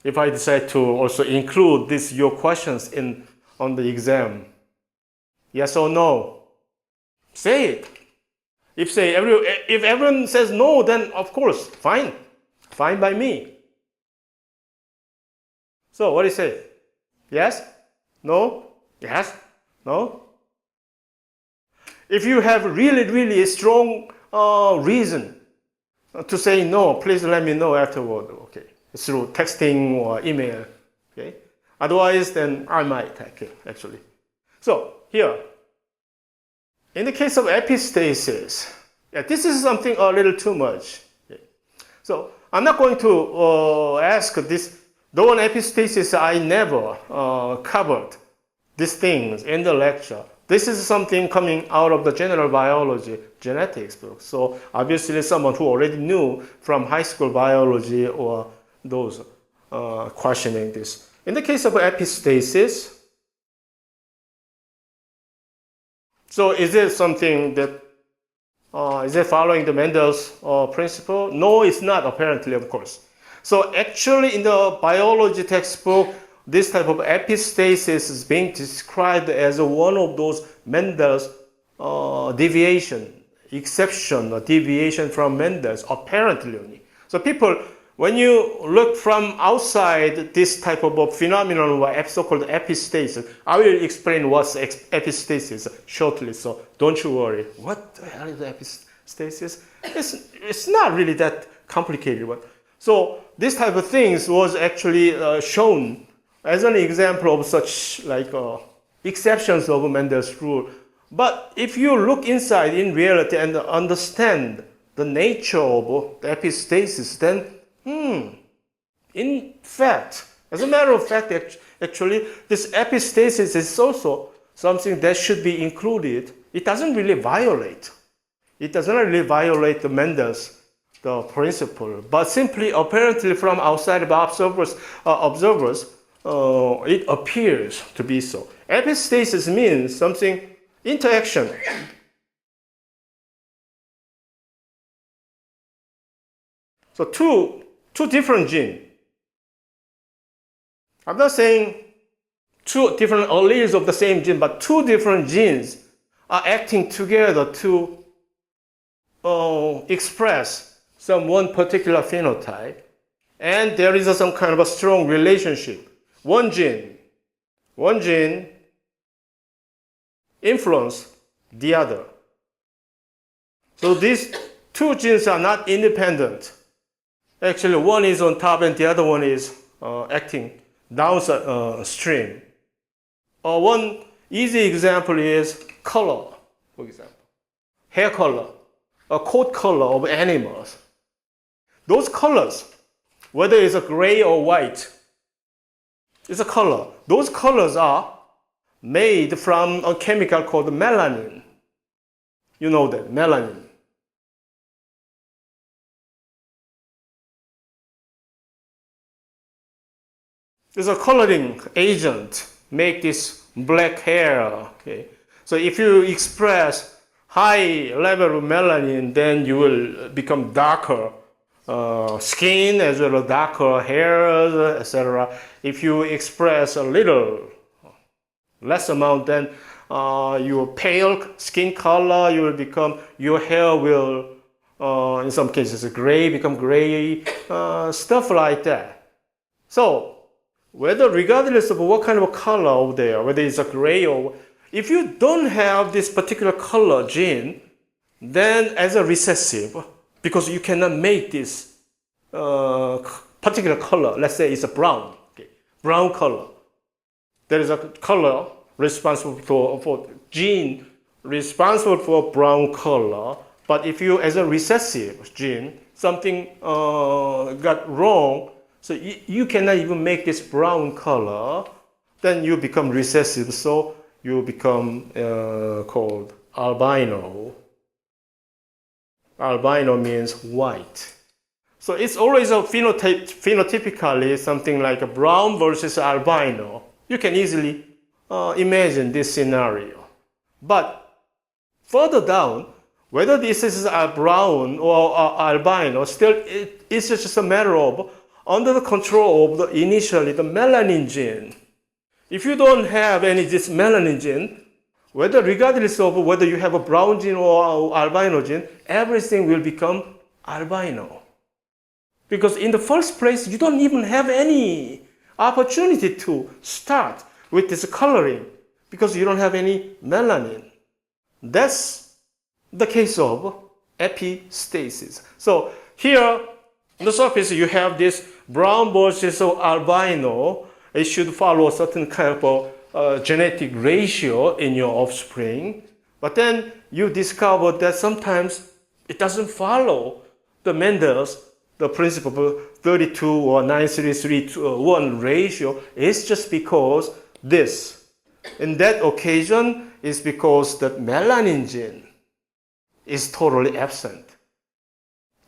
Speaker 1: If I decide to also include your questions on the exam, yes or no? Say it. If everyone says no, then of course, fine by me. So what do you say? Yes? No? Yes? No? If you have really strong reason to say no, please let me know afterward. Okay, through texting or email. Okay. Otherwise, then I might actually. So here, in the case of epistasis, this is something a little too much. Okay. So I'm not going to ask this. Though on epistasis, I never covered these things in the lecture. This is something coming out of the general biology genetics book. So obviously someone who already knew from high school biology or those questioning this. In the case of epistasis, so is it something that, is it following the Mendel's principle? No, it's not apparently, of course. So actually in the biology textbook, this type of epistasis is being described as one of those Mendel's exception or deviation from Mendel's, apparently only. So people, when you look from outside this type of phenomenon, so-called epistasis, I will explain what's epistasis shortly, so don't you worry. What the hell is epistasis? It's not really that complicated. So this type of things was actually shown as an example of such exceptions of Mendel's rule. But if you look inside in reality and understand the nature of the epistasis, then in fact, as a matter of fact, actually, this epistasis is also something that should be included. It doesn't really violate. It does not really violate the Mendel's principle, but simply apparently from outside of observers, it appears to be so. Epistasis means something, interaction. So two different genes. I'm not saying two different alleles of the same gene, but two different genes are acting together to express one particular phenotype, and there is some kind of a strong relationship. One gene influence the other. So these two genes are not independent. Actually, one is on top and the other one is acting downstream. One easy example is color, for example. Hair color, a coat color of animals. Those colors, whether it's a gray or white, it's a color. Those colors are made from a chemical called melanin. You know that, melanin. It's a coloring agent, make this black hair. Okay? So if you express high level of melanin, then you will become darker skin as well as darker hair, etc. If you express a little less amount, then your pale skin color, your hair will, in some cases, become gray, stuff like that. So whether regardless of what kind of a color over there, whether it's a gray or, if you don't have this particular color gene, then as a recessive, because you cannot make this particular color, let's say it's a brown, okay, brown color. There is a color responsible for gene responsible for brown color, but if you, as a recessive gene, something got wrong, so you cannot even make this brown color, then you become recessive, so you become called albino. Albino means white. So it's always a phenotypically something like a brown versus albino. You can easily imagine this scenario. But further down, whether this is a brown or albino, still it's just a matter of under the control of initially the melanin gene. If you don't have any this melanin gene, whether regardless of whether you have a brown gene or albino gene, everything will become albino. Because in the first place, you don't even have any opportunity to start with this coloring because you don't have any melanin. That's the case of epistasis. So here on the surface, you have this brown versus albino. It should follow a certain kind of genetic ratio in your offspring. But then you discover that sometimes it doesn't follow the the principle of 32 or 9:3:1 ratio. It's just because this. In that occasion, is because the melanin gene is totally absent,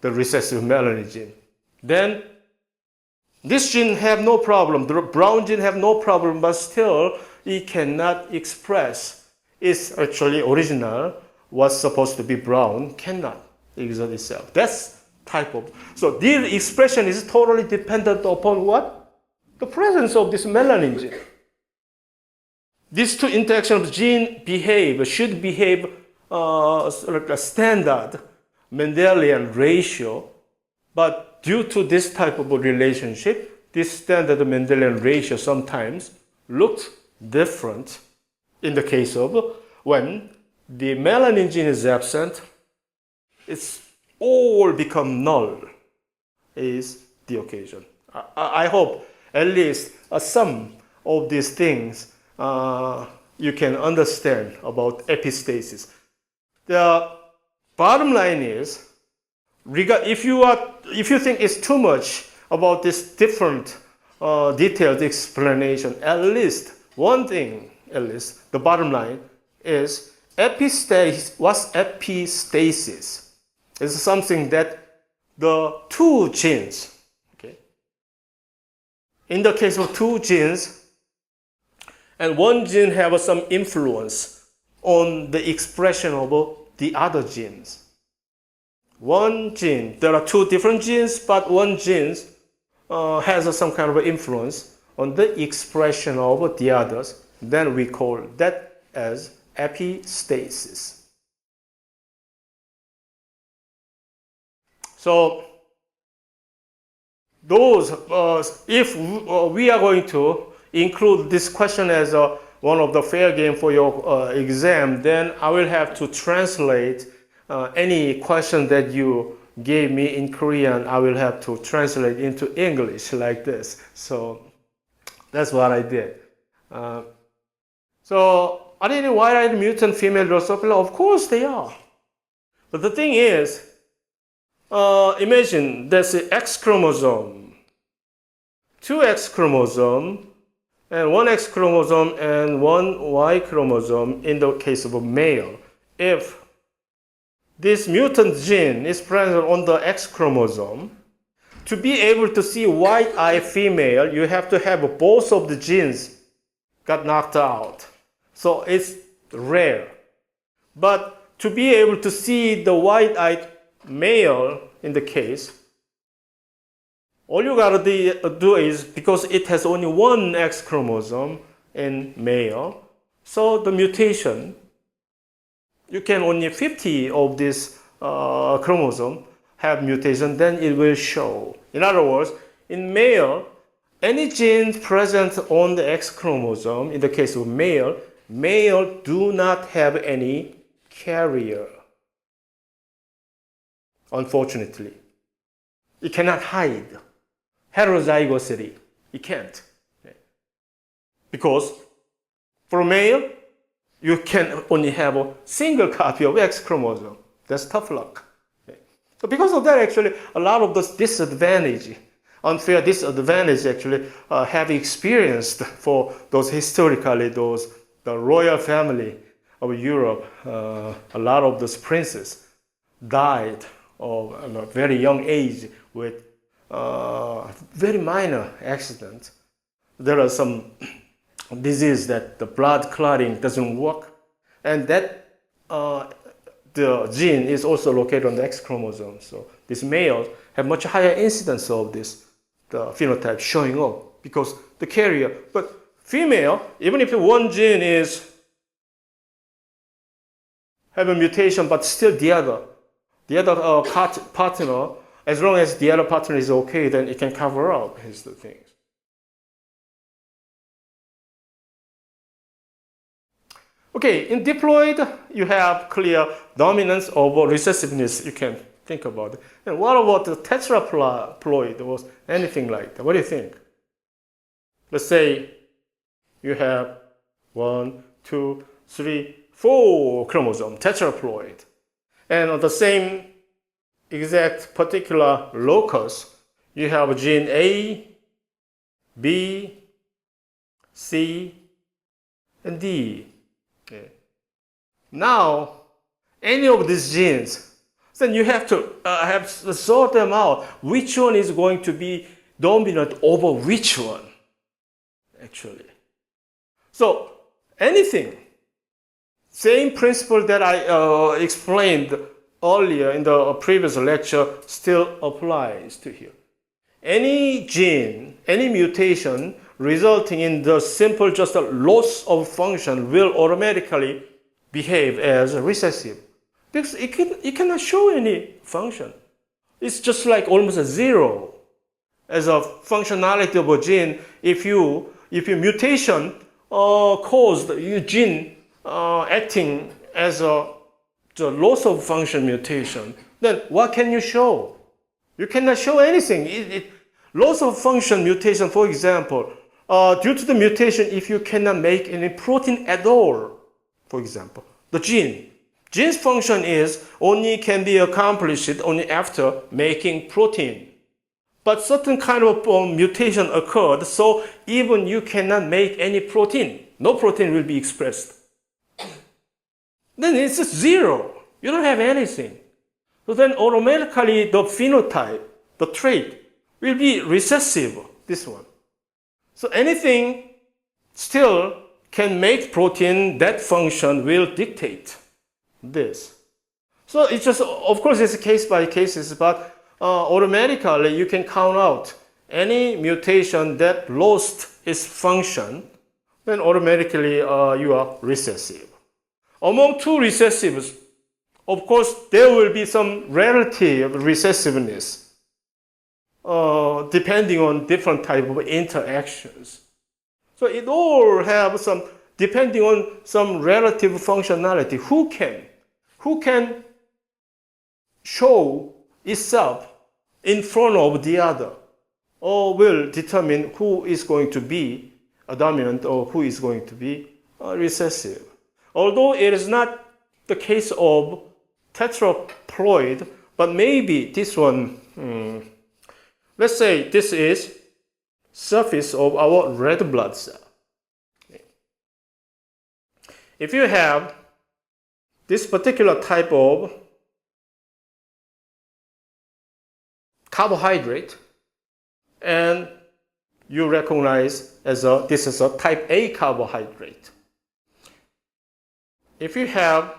Speaker 1: the recessive melanin gene. Then this gene have no problem, the brown gene have no problem, but still it cannot express its actually original, what's supposed to be brown, cannot exert itself. That's type of, so this expression is totally dependent upon what? The presence of this melanin gene. These two interactions of gene should behave like a standard Mendelian ratio, but due to this type of relationship, this standard Mendelian ratio sometimes looks different in the case of when the melanin gene is absent, it's all become null is the occasion. I hope at least some of these things you can understand about epistasis. The bottom line is, if you think it's too much about this different detailed explanation, at least one thing, the bottom line is epistasis. What's epistasis? It's something that the two genes, okay, in the case of two genes, and one gene have some influence on the expression of the other genes. One gene, there are two different genes, but one gene has some kind of influence on the expression of the others. Then we call that as epistasis. So those, if we are going to include this question as one of the fair game for your exam, then I will have to translate any question that you gave me in Korean. I will have to translate into English like this. So that's what I did. So are there any white-eyed mutant female Drosophila? Of course they are. But the thing is, imagine there's an X chromosome, two X chromosome, and one X chromosome and one Y chromosome in the case of a male. If this mutant gene is present on the X chromosome, to be able to see white-eyed female, you have to have both of the genes got knocked out. So it's rare. But to be able to see the white-eyed male in the case, all you gotta do is, because it has only one X chromosome in male, so the mutation, you can only 50 of this chromosome have mutation, then it will show. In other words, in male, any gene present on the X chromosome, in the case of male do not have any carrier. Unfortunately, it cannot hide heterozygosity. It can't. Because for a male, you can only have a single copy of X chromosome. That's tough luck. So because of that, actually, a lot of those unfair disadvantage actually have experienced for those historically, the royal family of Europe. A lot of those princes died of a very young age with very minor accidents. There are some disease that the blood clotting doesn't work, and that the gene is also located on the X chromosome. So these males have much higher incidence of this the phenotype showing up because the carrier. But female, even if one gene is have a mutation, but still the other partner, as long as the other partner is okay, then it can cover up. Is the thing. Okay, in diploid, you have clear dominance over recessiveness. You can think about it. And what about the tetraploid or anything like that? What do you think? Let's say you have 1, 2, 3, 4 chromosome, tetraploid. And on the same exact particular locus, you have gene A, B, C, and D. Okay. Now, any of these genes, then you have to sort them out. Which one is going to be dominant over which one, actually? So, anything, same principle that I explained earlier in the previous lecture still applies to here. Any gene, any mutation resulting in the simple just a loss of function will automatically behave as recessive because it cannot show any function. It's just like almost a zero as a functionality of a gene. If your mutation caused your gene acting as the loss of function mutation, then what can you show? You cannot show anything. Loss of function mutation, for example, due to the mutation, if you cannot make any protein at all, for example, the gene's function is only can be accomplished only after making protein. But certain kind of mutation occurred, so even you cannot make any protein. No protein will be expressed. Then it's just zero. You don't have anything. So then automatically the phenotype, the trait, will be recessive, this one. So anything still can make protein, that function will dictate this. So it's just, of course, it's case by cases, but automatically you can count out any mutation that lost its function, then automatically you are recessive. Among two recessives, of course, there will be some relative recessiveness depending on different type of interactions. So it all have some, depending on some relative functionality, who can show itself in front of the other, or will determine who is going to be a dominant or who is going to be recessive. Although it is not the case of tetraploid, but maybe this one, let's say this is surface of our red blood cell. If you have this particular type of carbohydrate and you recognize as this is a type A carbohydrate. If you have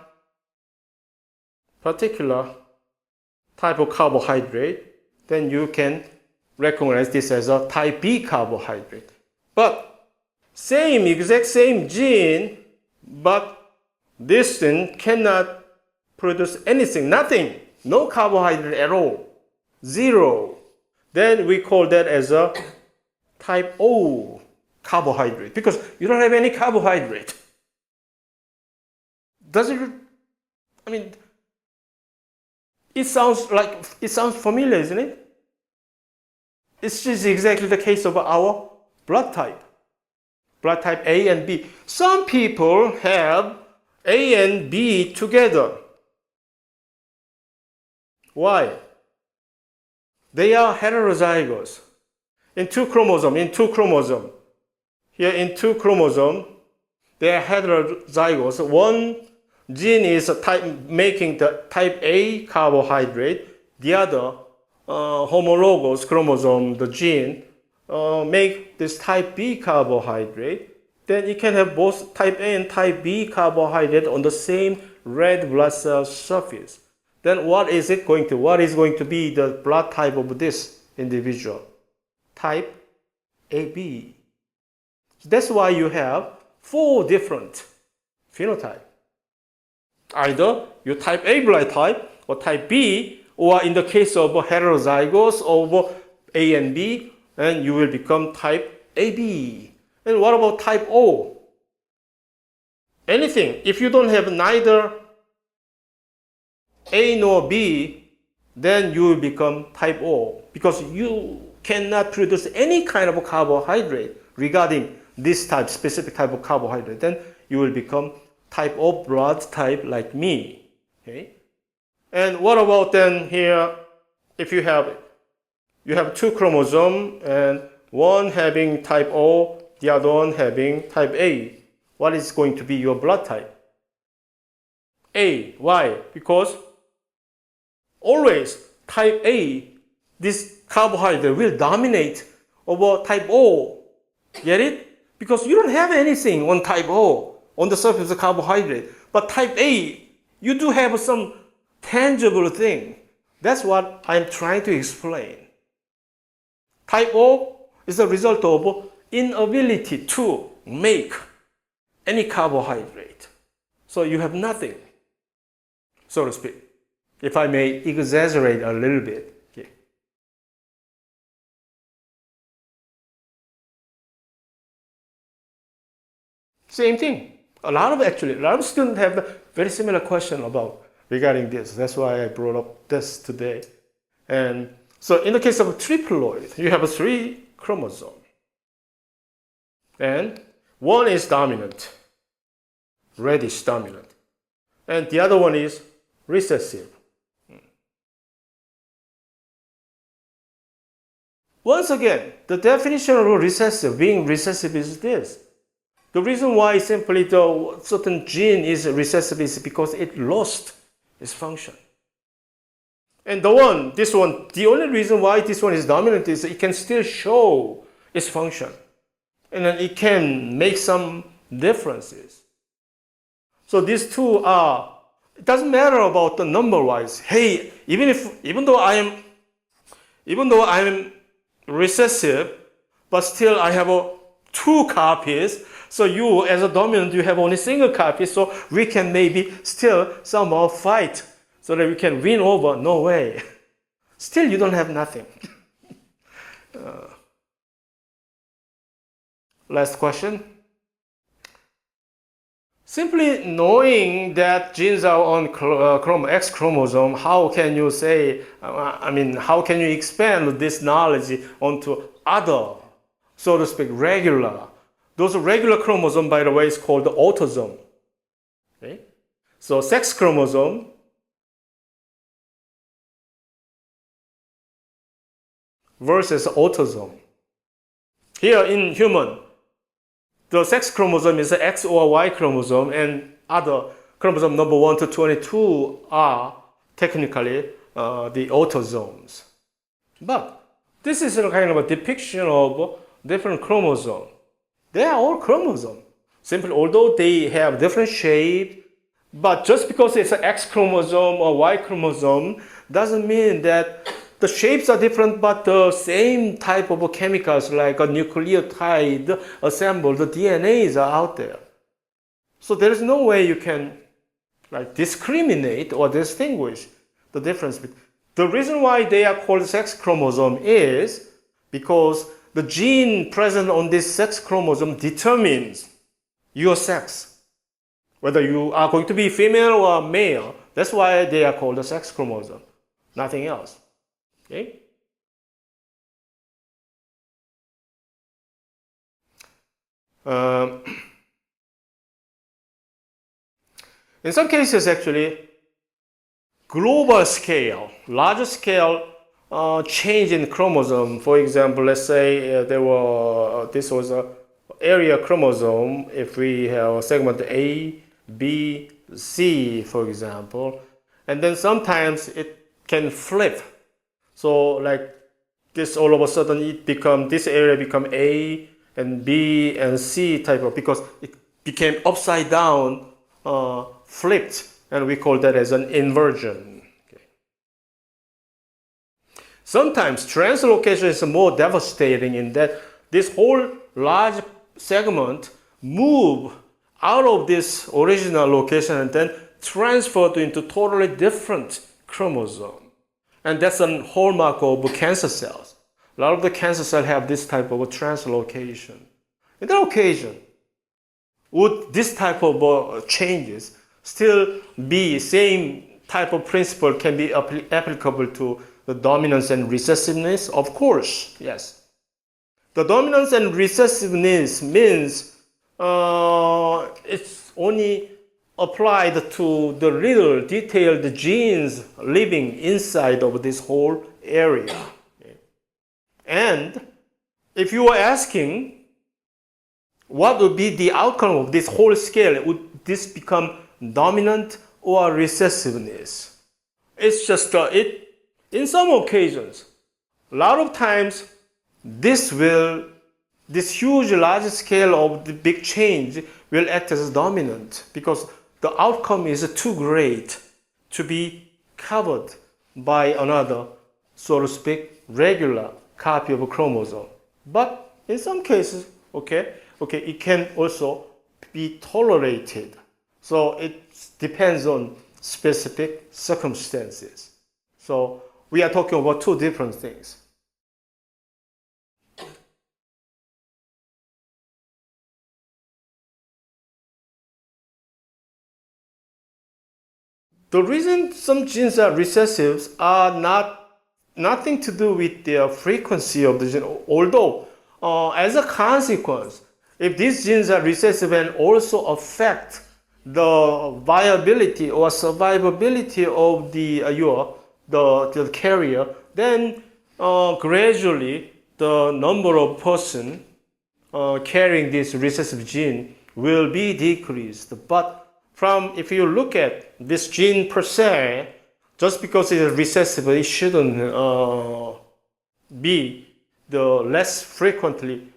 Speaker 1: particular type of carbohydrate, then you can recognize this as a type B carbohydrate. But exact same gene, but this thing cannot produce anything, nothing, no carbohydrate at all, zero. Then we call that as a type O carbohydrate because you don't have any carbohydrate. Does it, I mean, it sounds familiar, isn't it? It's just exactly the case of our blood type A and B. Some people have A and B together. Why? They are heterozygous. In two chromosomes. Here in two chromosomes, they are heterozygous. One gene is making the type A carbohydrate. The other homologous chromosome, the gene, make this type B carbohydrate. Then you can have both type A and type B carbohydrate on the same red blood cell surface. Then what is going to be the blood type of this individual? Type AB. That's why you have 4 different phenotypes. Either you type A blood type or type B, or in the case of heterozygous of A and B, then you will become type AB. And what about type O? Anything. If you don't have neither A nor B, then you will become type O because you cannot produce any kind of carbohydrate regarding this specific type of carbohydrate. Then you will become type O blood type like me. Okay? And what about then here, if you have 2 chromosomes and one having type O, the other one having type A. What is going to be your blood type? A. Why? Because always type A, this carbohydrate will dominate over type O. Get it? Because you don't have anything on type O, on the surface of the carbohydrate. But type A, you do have some tangible thing. That's what I'm trying to explain. Type O is a result of inability to make any carbohydrate. So you have nothing, so to speak. If I may exaggerate a little bit. Okay. Same thing. A lot of students have a very similar question regarding this. That's why I brought up this today. And so in the case of a triploid, you have 3 chromosomes. And one is dominant, reddish dominant. And the other one is recessive. Once again, the definition of being recessive is this. The reason why simply the certain gene is recessive is because it lost its function. And the only reason why this one is dominant is it can still show its function. And then it can make some differences. So these two it doesn't matter about the number wise. Hey, even though I am recessive, but still I have 2 copies. So you, as a dominant, you have only single copy. So we can maybe still somehow fight so that we can win over. No way. Still, you don't have nothing. Last question. Simply knowing that genes are on X chromosome, how can you say, how can you expand this knowledge onto other, so to speak, regular? Those regular chromosome, by the way, is called the autosome. Okay? So sex chromosome versus autosome. Here in human, the sex chromosome is the X or Y chromosome, and other chromosome number 1 to 22 are technically the autosomes. But this is a kind of a depiction of different chromosomes. They are all chromosomes. Simply, although they have different shape, but just because it's an X chromosome or Y chromosome doesn't mean that the shapes are different, but the same type of chemicals like a nucleotide assembled, the DNAs are out there. So there is no way you can discriminate or distinguish the difference. The reason why they are called sex chromosome is because the gene present on this sex chromosome determines your sex, whether you are going to be female or male. That's why they are called the sex chromosome, nothing else. Okay? In some cases, actually, global scale, larger scale change in chromosome. For example, let's say this was a area chromosome. If we have a segment A, B, C, for example, and then sometimes it can flip. So like this, all of a sudden this area become A and B and C type of, because it became upside down, flipped, and we call that as an inversion. Okay. Sometimes translocation is more devastating in that this whole large segment move out of this original location and then transferred into totally different chromosome. And that's a hallmark of cancer cells. A lot of the cancer cells have this type of translocation. In that occasion, would this type of changes still be same type of principle can be applicable to the dominance and recessiveness? Of course, yes. The dominance and recessiveness means it's only applied to the little detailed genes living inside of this whole area. Okay. And if you are asking what would be the outcome of this whole scale, would this become dominant or recessiveness? It's just in some occasions, a lot of times this huge large scale of the big change will act as dominant because the outcome is too great to be covered by another, so to speak, regular copy of a chromosome. But in some cases, it can also be tolerated. So it depends on specific circumstances. So we are talking about two different things. The reason some genes are recessive are nothing to do with their frequency of the gene, although as a consequence, if these genes are recessive and also affect the viability or survivability of the carrier, then gradually the number of person carrying this recessive gene will be decreased. But if you look at this gene per se, just because it is recessive, it shouldn't be the less frequently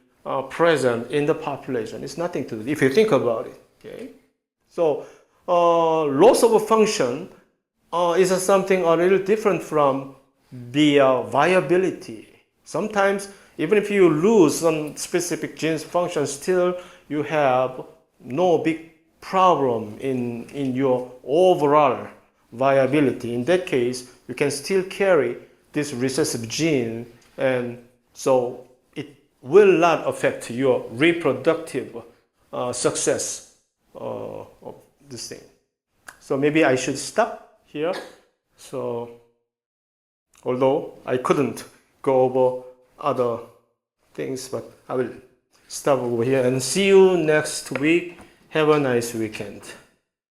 Speaker 1: present in the population. It's nothing to do, if you think about it. Okay? So loss of a function is something a little different from the viability. Sometimes, even if you lose some specific gene's function, still you have no big problem in your overall viability. In that case, you can still carry this recessive gene, and so it will not affect your reproductive success of this thing. So maybe I should stop here. So although I couldn't go over other things, but I will stop over here and see you next week. Have a nice weekend.